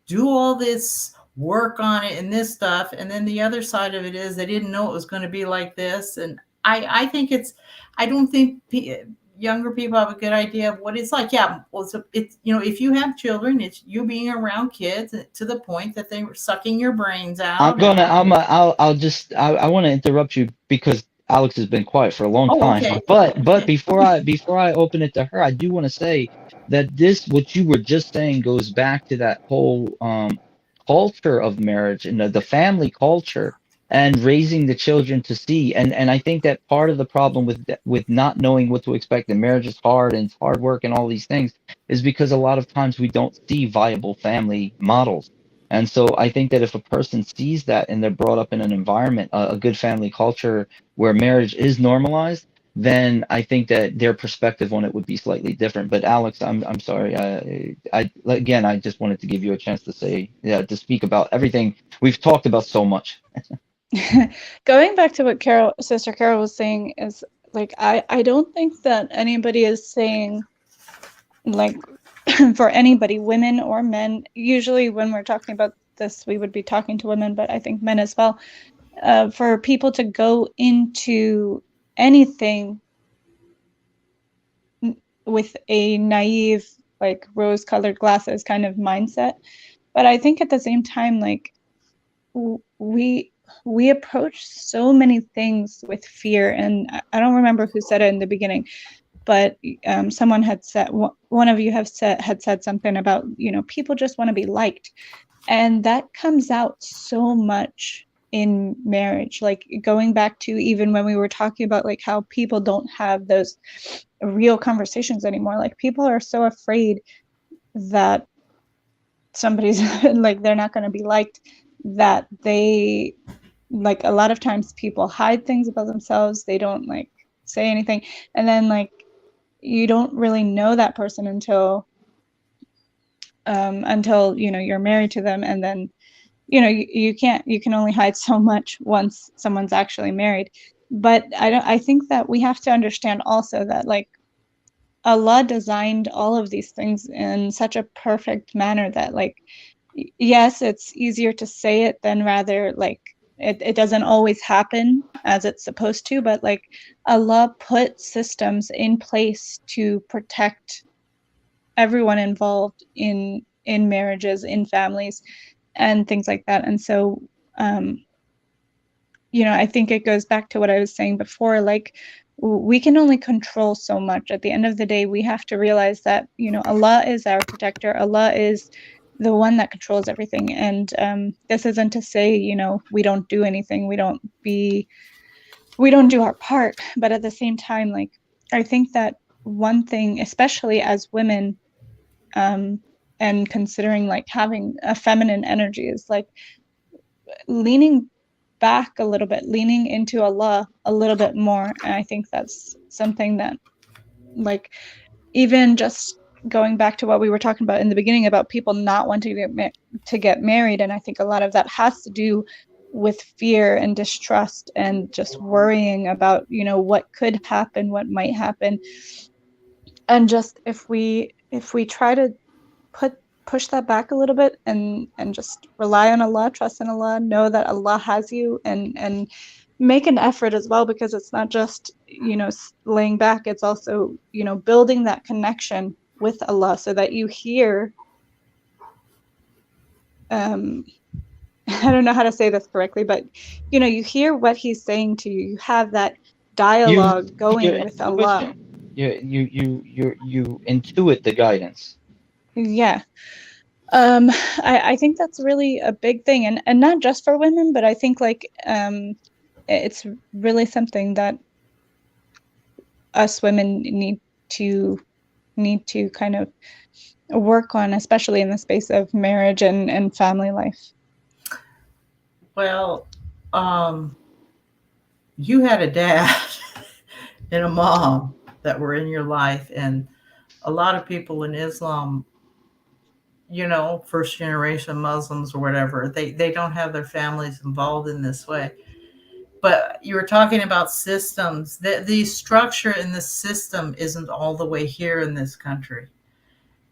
do all this work on it and this stuff. And then the other side of it is they didn't know it was going to be like this. And I think it's I don't think younger people have a good idea of what it's like. Yeah, well, it's if you have children, it's you being around kids to the point that they were sucking your brains I'm out. And gonna, I'll just, I want to interrupt you because Alex has been quiet for a long oh, time. okay, But okay. before I open it to her, I do want to say that this, what you were just saying, goes back to that whole culture of marriage and the family culture and raising the children to see. And I think that part of the problem with not knowing what to expect, and marriage is hard and it's hard work and all these things, is because a lot of times we don't see viable family models. And so I think that if a person sees that and they're brought up in an environment, a good family culture where marriage is normalized, then I think that their perspective on it would be slightly different. But Alex, I'm sorry. I again, I just wanted to give you a chance to say, yeah, to speak about everything we've talked about so much. Going back to what Sister Carol was saying is like I don't think that anybody is saying like for anybody, women or men. Usually when we're talking about this, we would be talking to women, but I think men as well. For people to go into anything with a naive, like rose-colored glasses kind of mindset. But I think at the same time, like we we approach so many things with fear, and I don't remember who said it in the beginning, but someone had said, one of you have said had said something about, people just want to be liked, and that comes out so much in marriage. Like going back to even when we were talking about like how people don't have those real conversations anymore. Like people are so afraid that somebody's like they're not going to be liked, that they, like, a lot of times people hide things about themselves. They don't like say anything, and then like you don't really know that person until you're married to them, and then you can only hide so much once someone's actually married. But I think that we have to understand also that like Allah designed all of these things in such a perfect manner that like yes, it's easier to say it than rather like it doesn't always happen as it's supposed to, but like Allah put systems in place to protect everyone involved in marriages, in families, and things like that. And so um I think it goes back to what I was saying before. Like we can only control so much. At the end of the day, we have to realize that Allah is our protector. Allah is the one that controls everything. And this isn't to say we don't do anything, we don't do our part. But at the same time, like I think that one thing, especially as women, um, and considering like having a feminine energy, is like leaning back a little bit, leaning into Allah a little bit more. And I think that's something that, like, even just going back to what we were talking about in the beginning about people not wanting to get married, and I think a lot of that has to do with fear and distrust and just worrying about what could happen, what might happen. And just if we try to put push that back a little bit, and just rely on Allah, trust in Allah, know that Allah has you, and make an effort as well, because it's not just laying back, it's also building that connection with Allah so that you hear um I don't know how to say this correctly, but you hear what he's saying to you. You have that You, dialogue your going with Allah. intuition, you intuit the guidance. Yeah. I think that's really a big thing, and not just for women, but I think like it's really something that us women to need to kind of work on, especially in the space of marriage and family life. Well, um, you had a dad and a mom that were in your life, and a lot of people in Islam, first generation Muslims or whatever, they don't have their families involved in this way. But you were talking about systems. The structure in the system isn't all the way here in this country.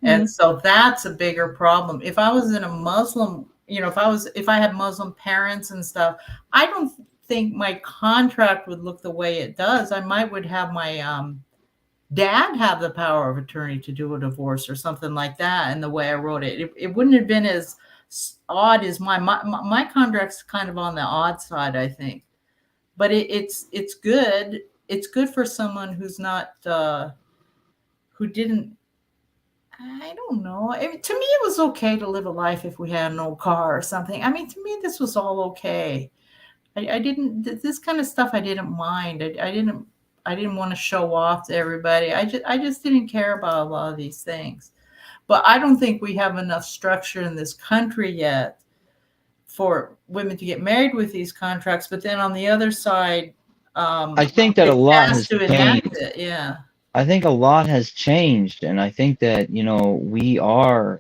And Mm, so that's a bigger problem. If I was in a Muslim, if I had Muslim parents and stuff, I don't think my contract would look the way it does. I might would have my dad have the power of attorney to do a divorce or something like that. And the way I wrote it wouldn't have been as odd as my contract's kind of on the odd side, I think. But it's good. It's good for someone who's not who didn't. I don't know. To me, it was okay to live a life if we had no car or something. I mean, to me, this was all okay. I didn't this kind of stuff. I didn't mind. I didn't want to show off to everybody. I just didn't care about a lot of these things. But I don't think we have enough structure in this country yet for women to get married with these contracts. But then on the other side, I think that a they lot passed has to enact changed. it. Yeah, I think a lot has changed, and I think that,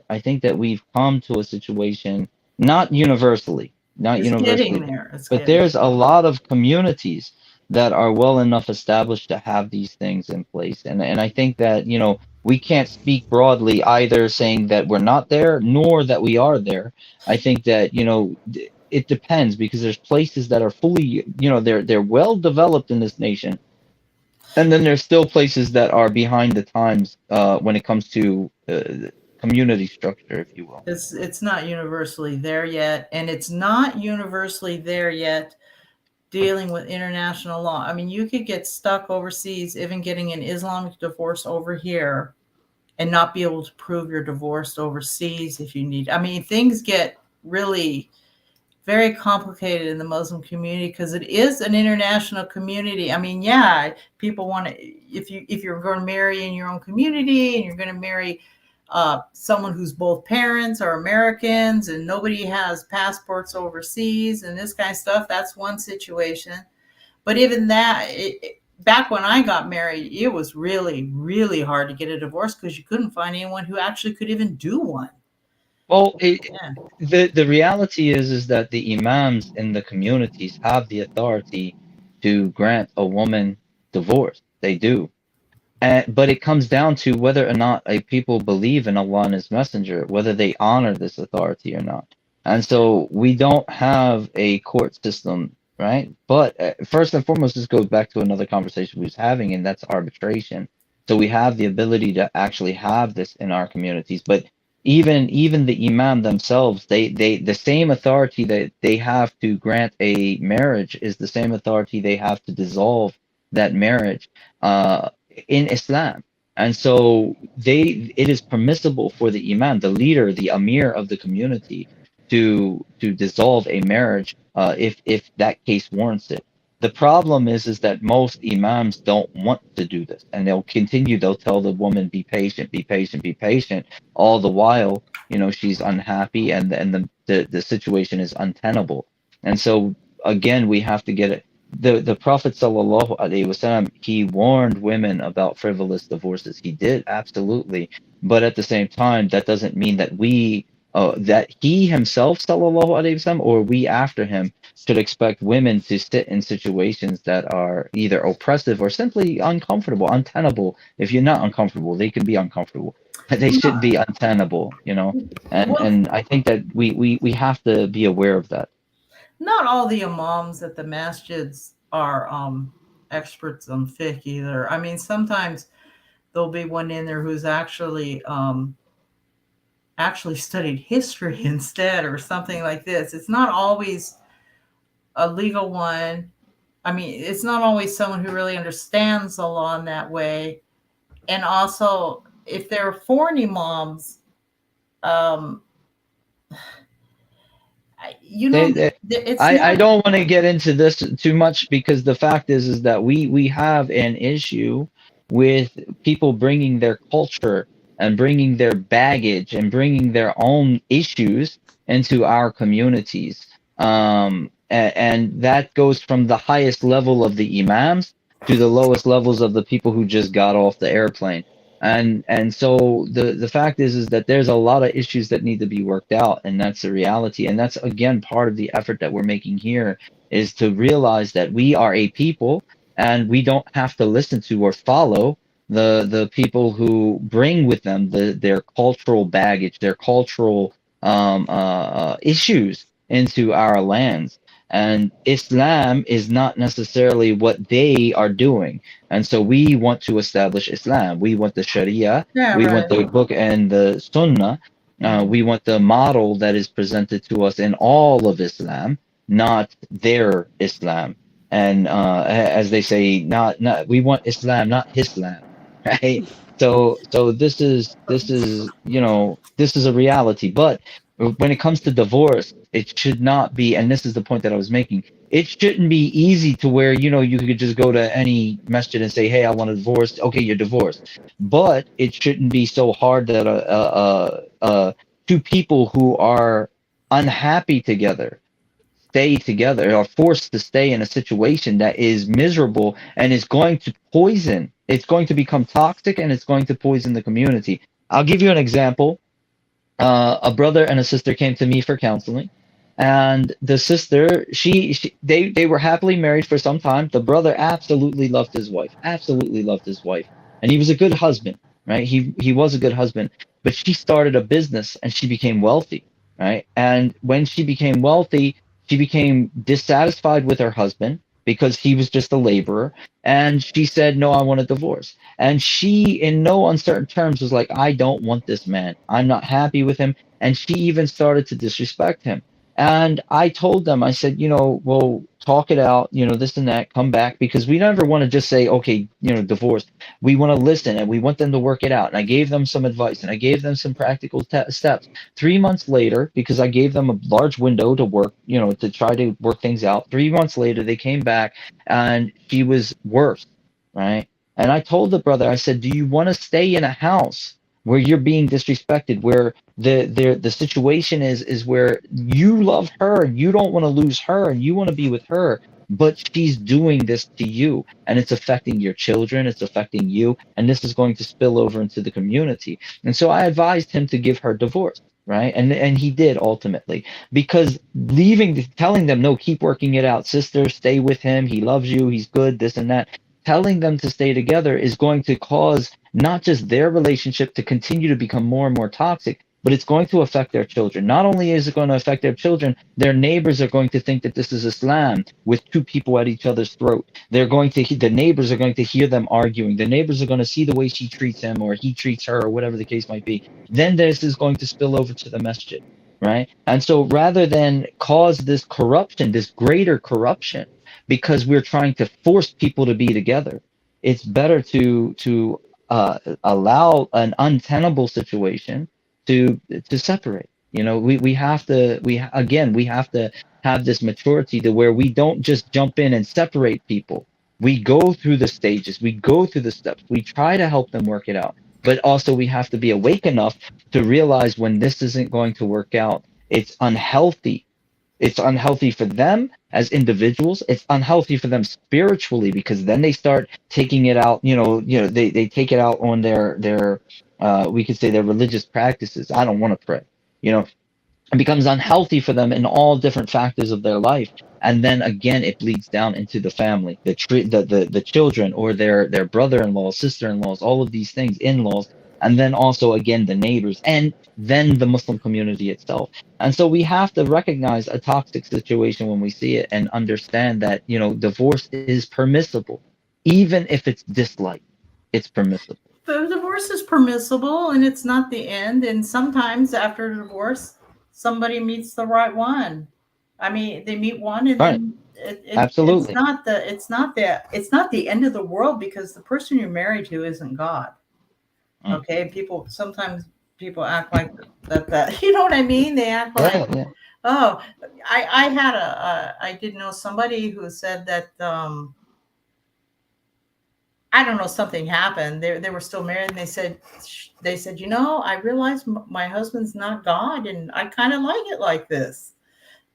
I think that we've come to a situation, not universally, not it's getting universally, there. It's but getting there's a lot of communities that are well enough established to have these things in place. And I think that, we can't speak broadly either saying that we're not there, nor that we are there. I think that, it depends because there's places that are fully, they're well developed in this nation, and then there's still places that are behind the times when it comes to community structure, if you will. it's not universally there yet, and it's not universally there yet dealing with international law. I mean, you could get stuck overseas, even getting an Islamic divorce over here, and not be able to prove you're divorced overseas if you need. I mean, things get really very complicated in the Muslim community because it is an international community. I mean, yeah, people want to, if you're going to marry in your own community and you're going to marry someone whose both parents are Americans and nobody has passports overseas and this kind of stuff, that's one situation. But even that, back when I got married, it was really, really hard to get a divorce because you couldn't find anyone who actually could even do one. Well, Yeah. the reality is that the imams in the communities have the authority to grant a woman divorce. They do. But it comes down to whether or not a people believe in Allah and His Messenger, whether they honor this authority or not. And so we don't have a court system, right? But first and foremost, this goes back to another conversation we was having, and that's arbitration. So we have the ability to actually have this in our communities. But even the imam themselves, they the same authority that they have to grant a marriage is the same authority they have to dissolve that marriage. In Islam. And so it is permissible for the imam, the leader, the amir of the community, to dissolve a marriage if that case warrants it. The problem is that most imams don't want to do this, and they'll tell the woman, be patient, be patient, be patient, all the while, she's unhappy and the situation is untenable. And so again, we have to get it. The Prophet sallallahu alaihi wasallam, he warned women about frivolous divorces. He did, absolutely. But at the same time, that doesn't mean that that he himself, sallallahu alaihi wasallam, or we after him, should expect women to sit in situations that are either oppressive or simply uncomfortable, untenable. If you're not uncomfortable, they can be uncomfortable. But they should be untenable. Well, And I think that we have to be aware of that. not all the imams at the masjids are experts on fiqh either. I mean, sometimes there'll be one in there who's actually studied history instead or something like this. It's not always a legal one. I mean, it's not always someone who really understands the law in that way. And also, if they're foreign imams, um, They, they, it's I not. don't want to get into this too much because the fact is that we have an issue with people bringing their culture and bringing their baggage and bringing their own issues into our communities. And that goes from the highest level of the imams to the lowest levels of the people who just got off the airplane. And so the fact is that there's a lot of issues that need to be worked out, and that's the reality. And that's again part of the effort that we're making here is to realize that we are a people and we don't have to listen to or follow the people who bring with them their cultural baggage, their cultural issues into our lands. And Islam is not necessarily what they are doing. And so we want to establish Islam. We want the Sharia, Yeah, we want right. the book and the Sunnah. Mhm. We want the model that is presented to us in all of Islam, not their Islam. And as they say, not we want Islam, not Islam, right? So this is this is a reality. But when it comes to divorce, it should not be, and this is the point that I was making. It shouldn't be easy to where you could just go to any masjid and say, "Hey, I want a divorce." Okay, you're divorced. But it shouldn't be so hard that two people who are unhappy together stay together, are forced to stay in a situation that is miserable and is going to poison. It's going to become toxic and it's going to poison the community. I'll give you an example. A brother and a sister came to me for counseling, and the sister, they were happily married for some time. The brother absolutely loved his wife, and he was a good husband, right? He was a good husband, but she started a business and she became wealthy, right? And when she became wealthy, she became dissatisfied with her husband because he was just a laborer, and she said, "No, I want a divorce." And she, in no uncertain terms, was like, I don't want this man. I'm not happy with him. And she even started to disrespect him. And I told them, I said, well, talk it out, this and that, come back, because we never want to just say, okay, divorce. We want to listen and we want them to work it out. And I gave them some advice and I gave them some practical steps. 3 months later, because I gave them a large window to work, to try to work things out. 3 months later, they came back and she was worse, right? And I told the brother, I said, "Do you want to stay in a house where you're being disrespected, where the situation is where you love her and you don't want to lose her and you want to be with her, but she's doing this to you and it's affecting your children, it's affecting you, and this is going to spill over into the community." And so I advised him to give her divorce. Right. And he did ultimately, because telling them, no, keep working it out, sister, stay with him. He loves you. He's good, this and that. Telling them to stay together is going to cause not just their relationship to continue to become more and more toxic, but it's going to affect their children. Not only is it going to affect their children, their neighbors are going to think that this is Islam with two people at each other's throat. The neighbors are going to hear them arguing. The neighbors are going to see the way she treats him or he treats her or whatever the case might be. Then this is going to spill over to the masjid, right? And so rather than cause this corruption, this greater corruption, because we're trying to force people to be together, it's better allow an untenable situation to separate. We have to we have to have this maturity to where we don't just jump in and separate people. We go through the stages, we go through the steps, we try to help them work it out. But also we have to be awake enough to realize when this isn't going to work out. It's unhealthy for them as individuals. It's unhealthy for them spiritually, because then they start taking it out. They take it out on their we could say their religious practices. I don't want to pray. You know, it becomes unhealthy for them in all different factors of their life, and then again it bleeds down into the family, the children, or their brother-in-laws, sister-in-laws, all of these things, in-laws, and then also again the neighbors, and then the Muslim community itself. And so we have to recognize a toxic situation when we see it and understand that divorce is permissible, even if it's disliked. It's permissible. The divorce is permissible and it's not the end. And sometimes after a divorce, somebody meets the right one. I mean, they meet one, and Right. then it's Absolutely. not it's not the end of the world, because the person you're married to isn't God. Mm. Okay, people act like that. You know what I mean? They act like, Yeah, yeah. oh, I had I did know somebody who said that I don't know, something happened. They were still married, and they said, I realized my husband's not God, and I kind of like it like this.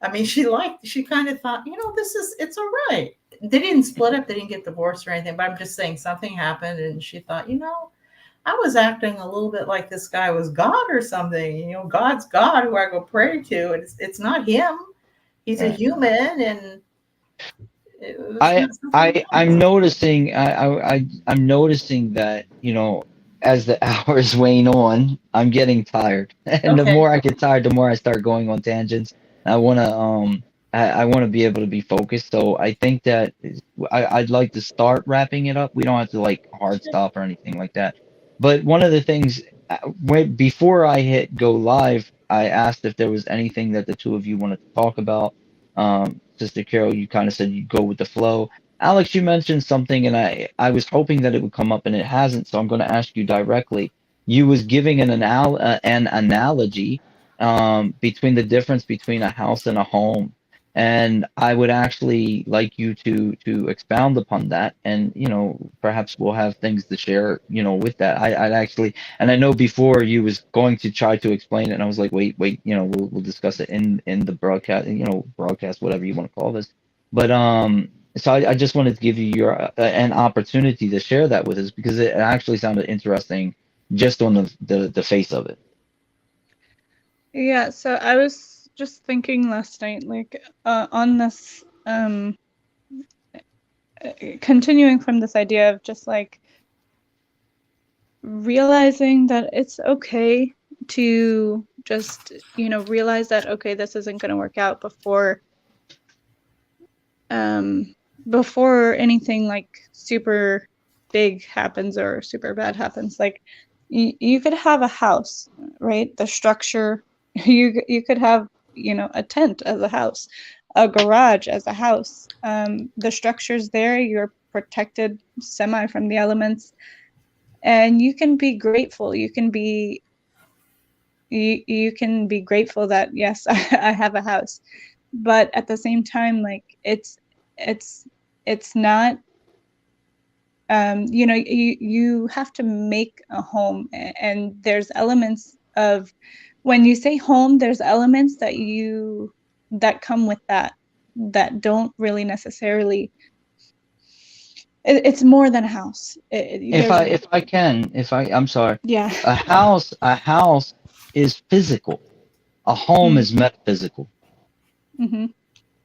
I mean, she kind of thought, it's all right. They didn't split up, they didn't get divorced or anything, but I'm just saying something happened, and she thought, I was acting a little bit like this guy was God or something. God's God, who I go pray to, and it's not him. He's a Right. human, and it was I not something I nice. I'm noticing I'm noticing that as the hours wane on, I'm getting tired, and the Okay. more I get tired, the more I start going on tangents. I wanna I want to be able to be focused. So I think that I'd like to start wrapping it up. We don't have to like hard stop or anything like that. But one of the things, before I hit go live, I asked if there was anything that the two of you wanted to talk about. Sister Carol, you kind of said you go with the flow. Alex, you mentioned something, and I was hoping that it would come up, and it hasn't. So I'm going to ask you directly. You was giving an analogy between the difference between a house and a home, and I would actually like you to expound upon that, and perhaps we'll have things to share, with that. I'd actually, and I know before you was going to try to explain it, and I was like, wait, we'll discuss it in the broadcast, broadcast, whatever you want to call this. But so I just wanted to give you an opportunity to share that with us because it actually sounded interesting just on the face of it. Yeah, so I was just thinking last night, like, on this, continuing from this idea of just like realizing that it's okay to just, realize that, okay, this isn't going to work out um, before anything like super big happens or super bad happens. Like, you could have a house, right? The structure, you could have, a tent as a house, a garage as a house. The structure's there, you're protected semi from the elements, and you can be grateful. You can be grateful that, yes, I have a house, but at the same time, like, it's it's not, you have to make a home, and there's elements of, when you say home, there's elements that come with that don't really necessarily, it's more than a house. If There's, I'm sorry, yeah. a house is physical. A home Mm, is metaphysical. hmm.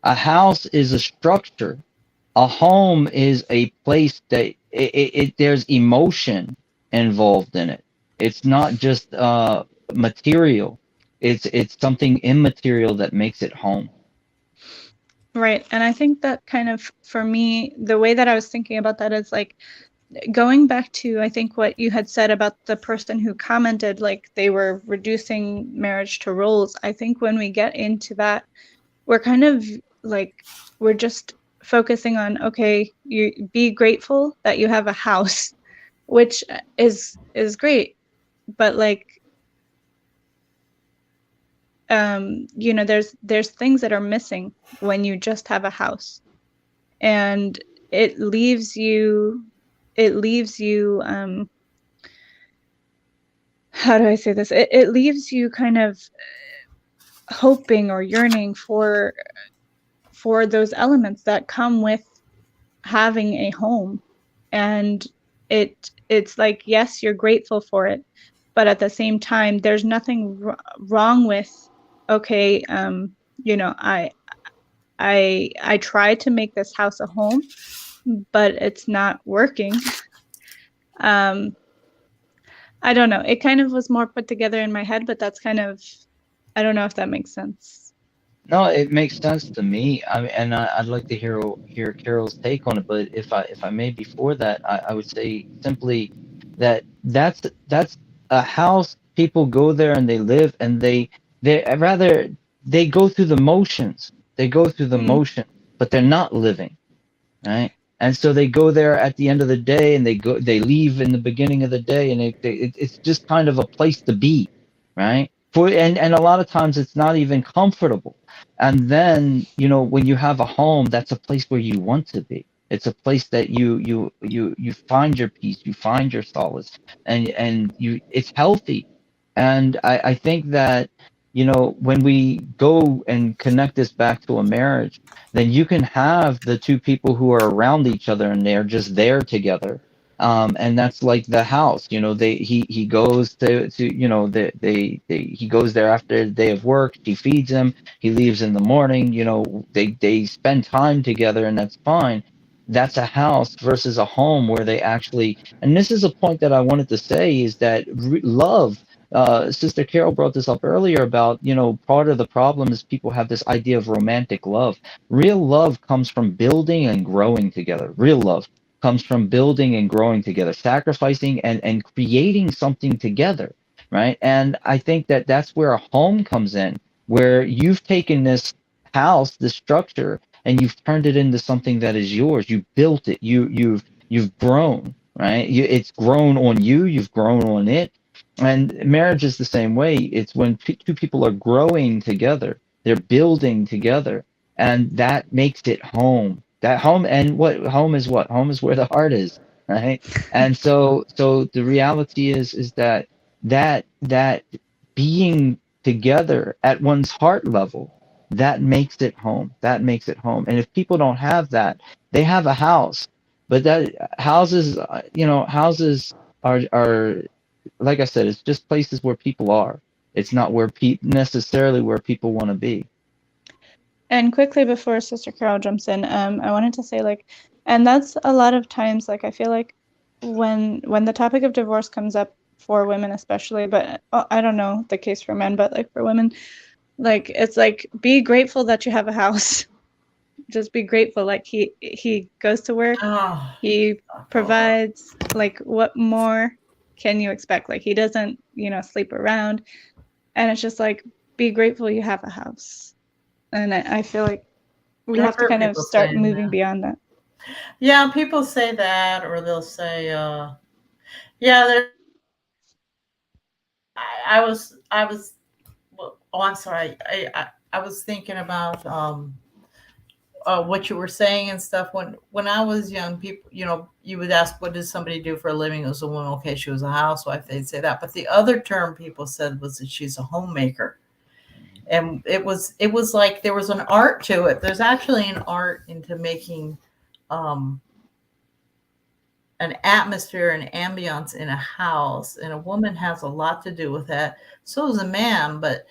A house is a structure. A home is a place that there's emotion involved in it. It's not just material. It's something immaterial that makes it home. Right. And I think that kind of, for me, the way that I was thinking about that is like, going back to, I think, what you had said about the person who commented, like they were reducing marriage to roles. I think when we get into that, we're kind of like, we're just focusing on, okay, you be grateful that you have a house, which is great, but like, there's things that are missing when you just have a house, and it leaves you it leaves you how do I say this? It leaves you kind of hoping or yearning for those elements that come with having a home. And it's like, yes, you're grateful for it, but at the same time, there's nothing wrong with, okay, I try to make this house a home, but it's not working. um I don't know. It kind of was more put together in my head, but that's kind of, I don't know if that makes sense. No, it makes sense to me. I mean, and I'd like to hear Carol's take on it. But if I may, before that, I would say simply that that's a house. People go there and they live, and they rather they go through the motions. They go through the Mm, motion, but they're not living. Right? And so they go there at the end of the day, and they leave in the beginning of the day, and it's just kind of a place to be, right? And a lot of times it's not even comfortable. And then when you have a home, that's a place where you want to be. It's a place that you find your peace, you find your solace, and it's healthy. And I think that when we go and connect this back to a marriage, then you can have the two people who are around each other and they're just there together. And that's like the house. He goes to he goes there after a day of work. She feeds him. He leaves in the morning. They spend time together, and that's fine. That's a house versus a home where they actually. And this is a point that I wanted to say is that love. Sister Carol brought this up earlier about, part of the problem is people have this idea of romantic love. Real love comes from building and growing together. Real love comes from building and growing together, sacrificing and creating something together, right? And I think that that's where a home comes in, where you've taken this house, this structure, and you've turned it into something that is yours. You built it. You've grown, right? It's grown on you. You've grown on it. And marriage is the same way. It's when two people are growing together, they're building together, and that makes it home. That home, and what home is what? Home is where the heart is, right? And so the reality is that being together at one's heart level, that makes it home. That makes it home. And if people don't have that, they have a house, but that houses, houses are like I said, it's just places where people are. It's not where necessarily where people want to be. And quickly before Sister Carol jumps in, I wanted to say like, and that's a lot of times like I feel like when the topic of divorce comes up for women especially, but I don't know the case for men, but like for women, like it's like be grateful that you have a house. Just be grateful. Like he goes to work, Oh, he Lord. provides. Like what more can you expect? Like he doesn't, sleep around, and it's just like be grateful you have a house. And I feel like we I've have to heard kind of people start saying moving that. beyond that. Yeah, people say that, or they'll say, yeah, I was, well, oh, I'm sorry. I was thinking about, what you were saying and stuff. When I was young, people, you would ask, what does somebody do for a living? It was a woman. Okay, she was a housewife. They'd say that. But the other term people said was that she's a homemaker. And it was like there was an art to it. There's actually an art into making, um, an atmosphere and ambiance in a house, and a woman has a lot to do with that. So does a man, but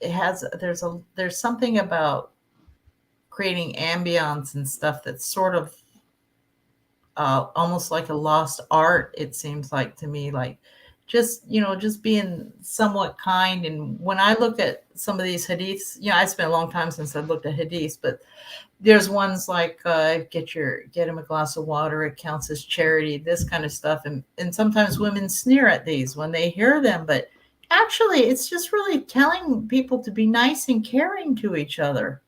there's something about creating ambiance and stuff that's sort of, almost like a lost art. It seems like to me, like just being somewhat kind. And when I look at some of these hadiths, I spent a long time since I've looked at hadiths, but there's ones like, get him a glass of water, it counts as charity, this kind of stuff. And sometimes women sneer at these when they hear them, but actually it's just really telling people to be nice and caring to each other.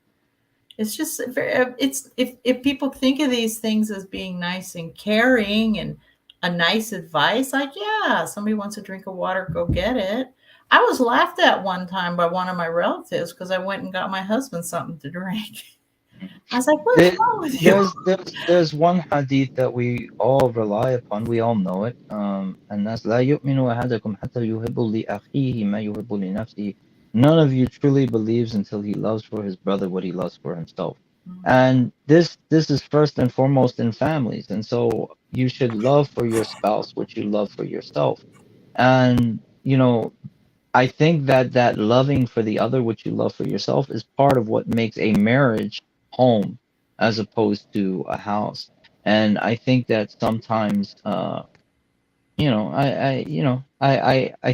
It's just it's if people think of these things as being nice and caring and a nice advice, like, yeah, somebody wants a drink of water, go get it. I was laughed at one time by one of my relatives because I went and got my husband something to drink. I was like, "What's There, wrong with you?" there's one hadith that we all rely upon. We all know it. And that's لا يؤمن أحدكم حتى يحب لأخيه ما يحب لنفسه. None of you truly believes until he loves for his brother what he loves for himself. And this is first and foremost in families. And so you should love for your spouse what you love for yourself. And I think that that loving for the other, what you love for yourself, is part of what makes a marriage home as opposed to a house. And I think that sometimes, I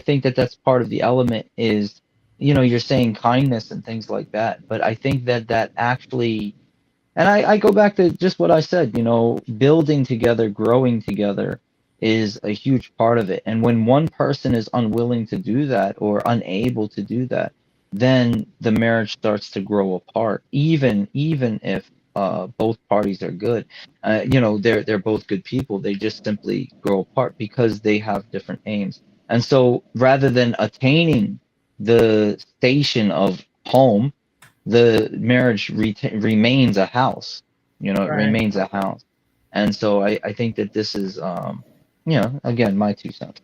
think that that's part of the element is, you're saying kindness and things like that. But I think that that actually, and I go back to just what I said, building together, growing together is a huge part of it. And when one person is unwilling to do that or unable to do that, then the marriage starts to grow apart, even if both parties are good. They're both good people. They just simply grow apart because they have different aims. And so rather than attaining the station of home, the marriage remains a house. It Right. remains a house. And so I think that this is, again, my 2 cents.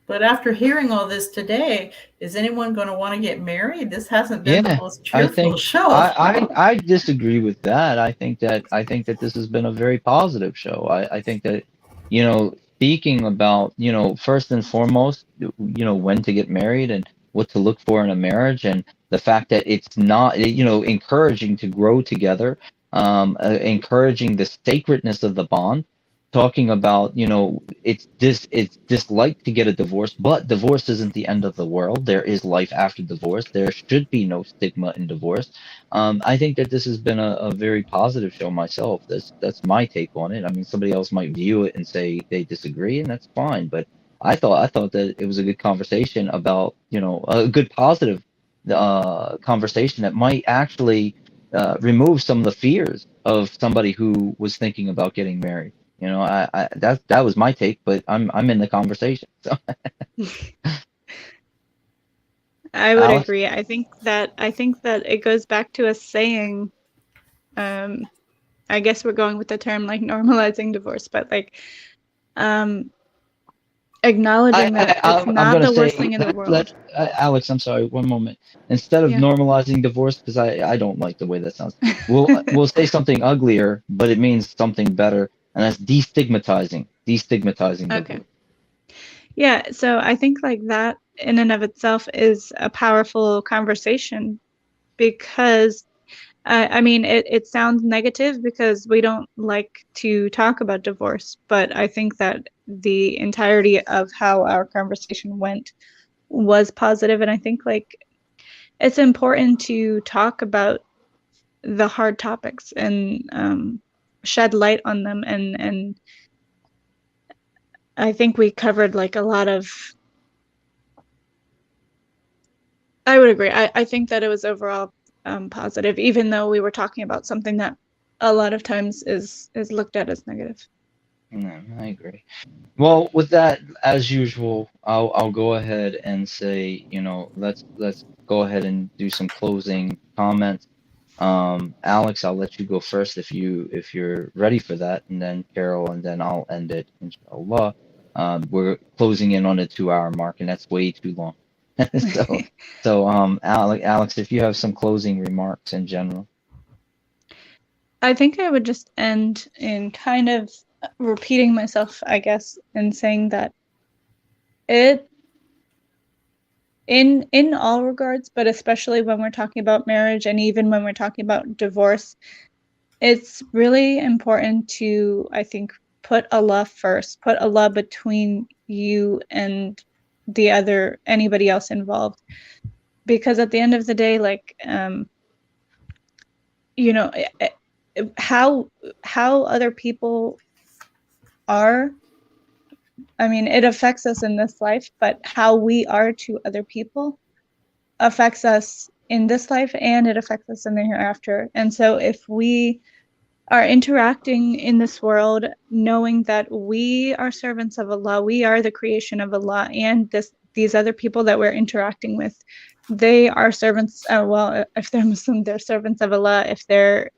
But after hearing all this today, is anyone going to want to get married? This hasn't been the Yeah, most I cheerful think show. I disagree with that. I think that this has been a very positive show. I think that, speaking about, first and foremost, when to get married and what to look for in a marriage, and the fact that it's not, encouraging to grow together, encouraging the sacredness of the bond, talking about, it's disliked to get a divorce, but divorce isn't the end of the world. There is life after divorce. There should be no stigma in divorce. I think that this has been a very positive show myself. That's my take on it. I mean, somebody else might view it and say they disagree, and that's fine. But I thought that it was a good conversation about, a good positive conversation that might actually remove some of the fears of somebody who was thinking about getting married. That was my take, but I'm in the conversation. So, I would Alex, agree. I think that it goes back to us saying, um, I guess we're going with the term like normalizing divorce, but like um acknowledging that it's I'm not gonna the worst say thing in the that world. Alex, I'm sorry, one moment. Instead of Yeah. normalizing divorce, because I don't like the way that sounds, we'll say something uglier, but it means something better, and that's destigmatizing Okay. divorce. Yeah, so I think like that in and of itself is a powerful conversation because I mean it sounds negative because we don't like to talk about divorce, but I think that the entirety of how our conversation went was positive, and I think like it's important to talk about the hard topics and shed light on them, and I think we covered like a lot of. I would agree. I think that it was overall positive, even though we were talking about something that a lot of times is looked at as negative. No, I agree. Well, with that, as usual, I'll go ahead and say, let's go ahead and do some closing comments. Alex, I'll let you go first if you're ready for that, and then Carol, and then I'll end it, inshallah. We're closing in on the 2 hour mark, and that's way too long. So, Alex, if you have some closing remarks in general. I think I would just end in kind of repeating myself, I guess, and saying that it in all regards, but especially when we're talking about marriage and even when we're talking about divorce, it's really important to, I think, put Allah first, put Allah between you and anybody else involved. Because at the end of the day, like, you know, how other people are, I mean, it affects us in this life, but how we are to other people affects us in this life and it affects us in the hereafter. And so if we are interacting in this world knowing that we are servants of Allah, we are the creation of Allah, and these other people that we're interacting with, they are servants. Well, if they're Muslim, they're servants of Allah. If they're,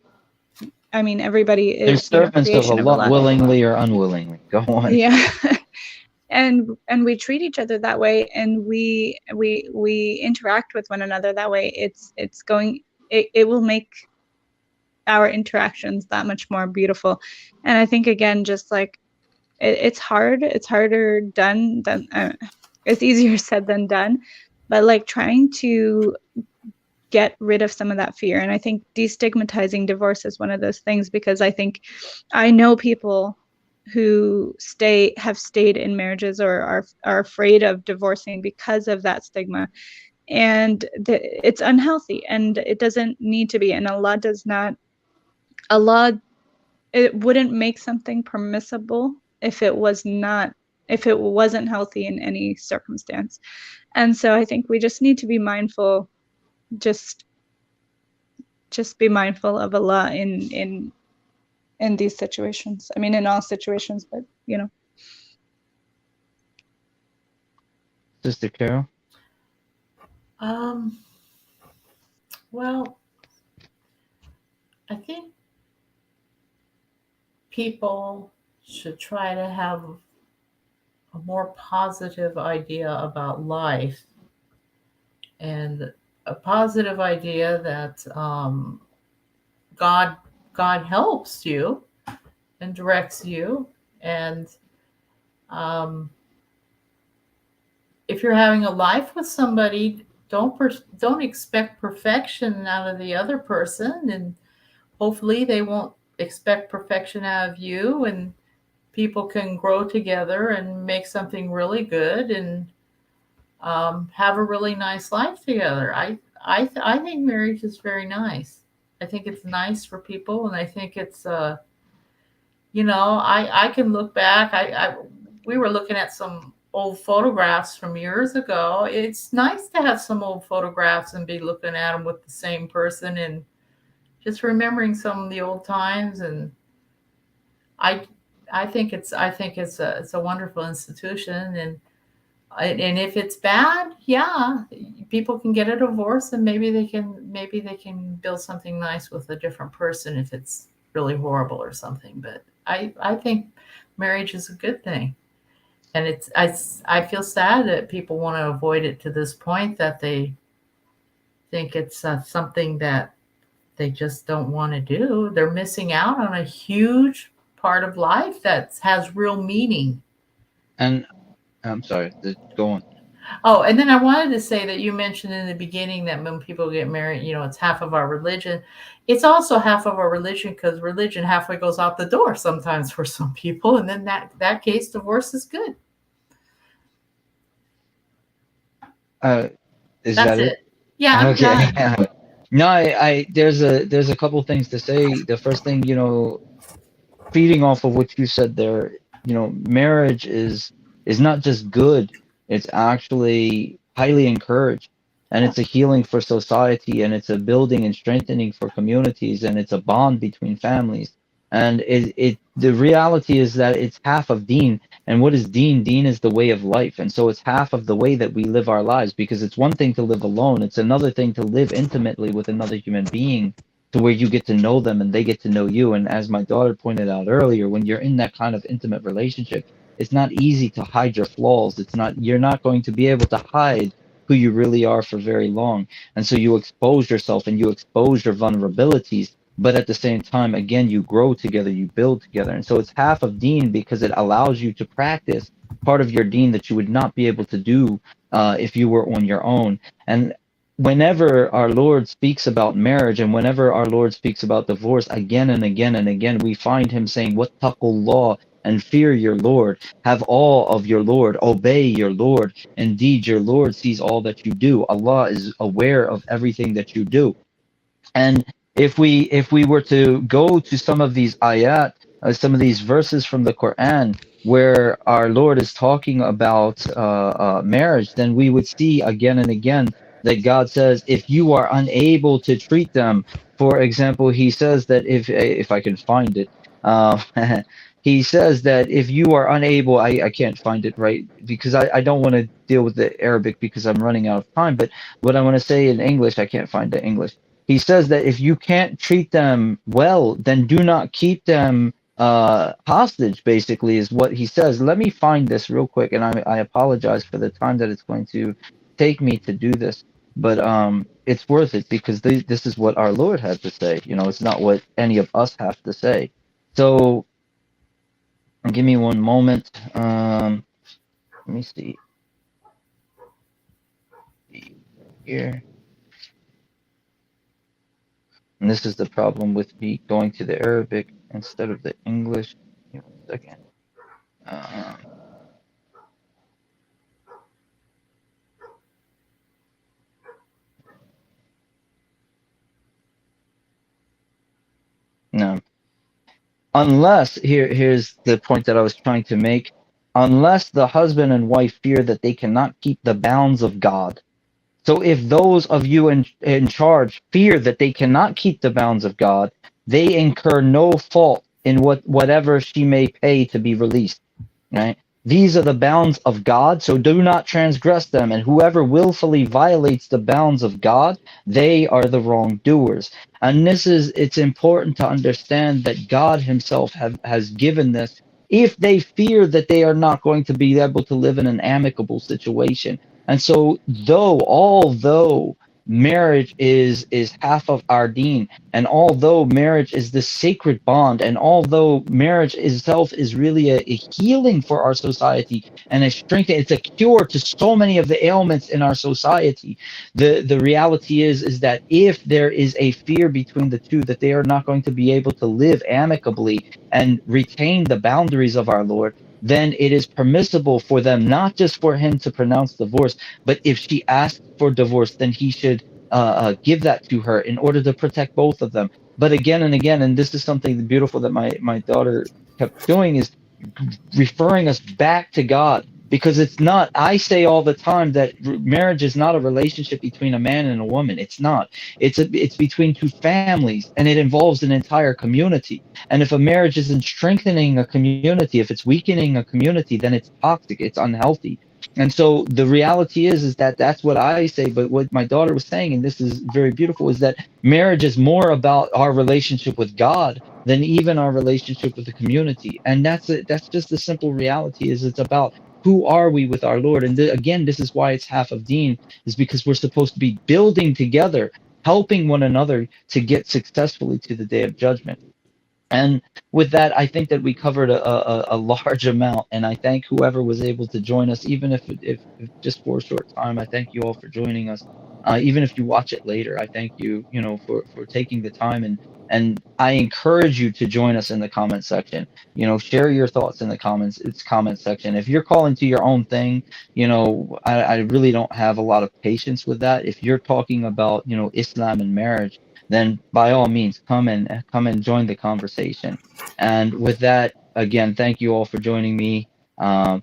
I mean, everybody They're is, servants of creation of Allah, Allah. willingly or unwillingly. Go on. Yeah. And we treat each other that way, and we interact with one another that way. It will make our interactions that much more beautiful. And I think again, just like it's hard, it's harder done than it's easier said than done, but like trying to get rid of some of that fear. And I think destigmatizing divorce is one of those things, because I think I know people who have stayed in marriages or are afraid of divorcing because of that stigma, and it's unhealthy and it doesn't need to be. And Allah, it wouldn't make something permissible if it wasn't healthy in any circumstance. And so I think we just need to be mindful, just be mindful of Allah in these situations. I mean, in all situations, but Sister Carol. Um, well, I think people should try to have a more positive idea about life and a positive idea that God God helps you and directs you, and um, if you're having a life with somebody, don't expect perfection out of the other person, and hopefully they won't expect perfection out of you. And people can grow together and make something really good and have a really nice life together. I think marriage is very nice. I think it's nice for people, and I think it's I can look back. I we were looking at some old photographs from years ago. It's nice to have some old photographs and be looking at them with the same person and just remembering some of the old times. And I I think it's a wonderful institution. And if it's bad, yeah, people can get a divorce, and maybe they can build something nice with a different person if it's really horrible or something. But I think marriage is a good thing, and I feel sad that people want to avoid it to this point, that they think it's something that they just don't want to do. They're missing out on a huge part of life that has real meaning. And I'm sorry, go on. Oh, and then I wanted to say that you mentioned in the beginning that when people get married, it's half of our religion. It's also half of our religion, because religion halfway goes out the door sometimes for some people, and then that case, divorce is good. Uh, is That's that it? it. Yeah, I'm Okay. done. No, there's a couple things to say. The first thing, feeding off of what you said there, marriage is not just good, it's actually highly encouraged, and Yeah. it's a healing for society, and it's a building and strengthening for communities, and it's a bond between families. And the reality is that it's half of Deen. And what is Deen? Deen is the way of life. And so it's half of the way that we live our lives, because it's one thing to live alone. It's another thing to live intimately with another human being, to where you get to know them and they get to know you. And as my daughter pointed out earlier, when you're in that kind of intimate relationship, it's not easy to hide your flaws. You're not going to be able to hide who you really are for very long. And so you expose yourself and you expose your vulnerabilities. But at the same time, again, you grow together, you build together. And so it's half of Deen, because it allows you to practice part of your Deen that you would not be able to do if you were on your own. And whenever our Lord speaks about marriage, and whenever our Lord speaks about divorce, again and again and again, we find him saying, "Wattaqullah," and fear your Lord, have awe of your Lord, obey your Lord. Indeed, your Lord sees all that you do. Allah is aware of everything that you do. And if we were to go to some of these ayat, some of these verses from the Quran, where our Lord is talking about marriage, then we would see again and again that God says, if you are unable to treat them, for example, He says that if I can find it, uh, He says that if you are unable, I can't find it right, because I don't want to deal with the Arabic because I'm running out of time. But what I want to say in English, I can't find the English. He says that if you can't treat them well, then do not keep them hostage, basically, is what he says. Let me find this real quick, and I apologize for the time that it's going to take me to do this, but it's worth it, because this is what our Lord had to say. It's not what any of us have to say. So give me one moment. Let me see here. And this is the problem with me going to the Arabic instead of the English. Give me 1 second. Um, no. Here's the point that I was trying to make. Unless the husband and wife fear that they cannot keep the bounds of God. So if those of you in charge fear that they cannot keep the bounds of God, they incur no fault in whatever she may pay to be released. Right? These are the bounds of God, so do not transgress them. And whoever willfully violates the bounds of God, they are the wrongdoers. And it's important to understand that God Himself has given this if they fear that they are not going to be able to live in an amicable situation. And so, although marriage is half of our deen. And although marriage is this sacred bond, and although marriage itself is really a healing for our society and a strength, it's a cure to so many of the ailments in our society. The reality is that if there is a fear between the two that they are not going to be able to live amicably and retain the boundaries of our Lord, then it is permissible for them, not just for him to pronounce divorce, but if she asks for divorce, then he should give that to her in order to protect both of them. But again and again, and this is something beautiful that my daughter kept doing, is referring us back to God. Because it's not, I say all the time that marriage is not a relationship between a man and a woman. It's not. It's between two families, and it involves an entire community. And if a marriage isn't strengthening a community, if it's weakening a community, then it's toxic, it's unhealthy. And so the reality is that that's what I say. But what my daughter was saying, and this is very beautiful, is that marriage is more about our relationship with God than even our relationship with the community. And that's just the simple reality. Is it's about who are we with our Lord. And again, this is why it's half of deen, is because we're supposed to be building together, helping one another to get successfully to the day of judgment. And with that, I think that we covered a large amount, and I thank whoever was able to join us, even if just for a short time. I thank you all for joining us. Even if you watch it later, I thank you, for taking the time, and I encourage you to join us in the comment section. Share your thoughts in the comment section. If you're calling to your own thing, I really don't have a lot of patience with that. If you're talking about, Islam and marriage, then by all means come and join the conversation. And with that, again, thank you all for joining me.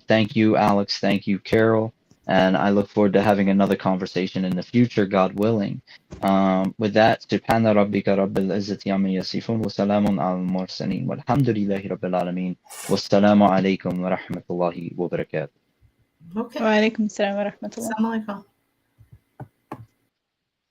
Thank you, Alex. Thank you, Carol. And I look forward to having another conversation in the future, God willing. With that, Subhana rabbika rabbil izzati amma yasifun wa salamun al mursalin walhamdulillahi rabbil alameen. Wassalamu alaikum wa rahmatullahi wa barakatuh. Okay. Wa alaikum salam wa rahmatullah. Assalamu alaikum.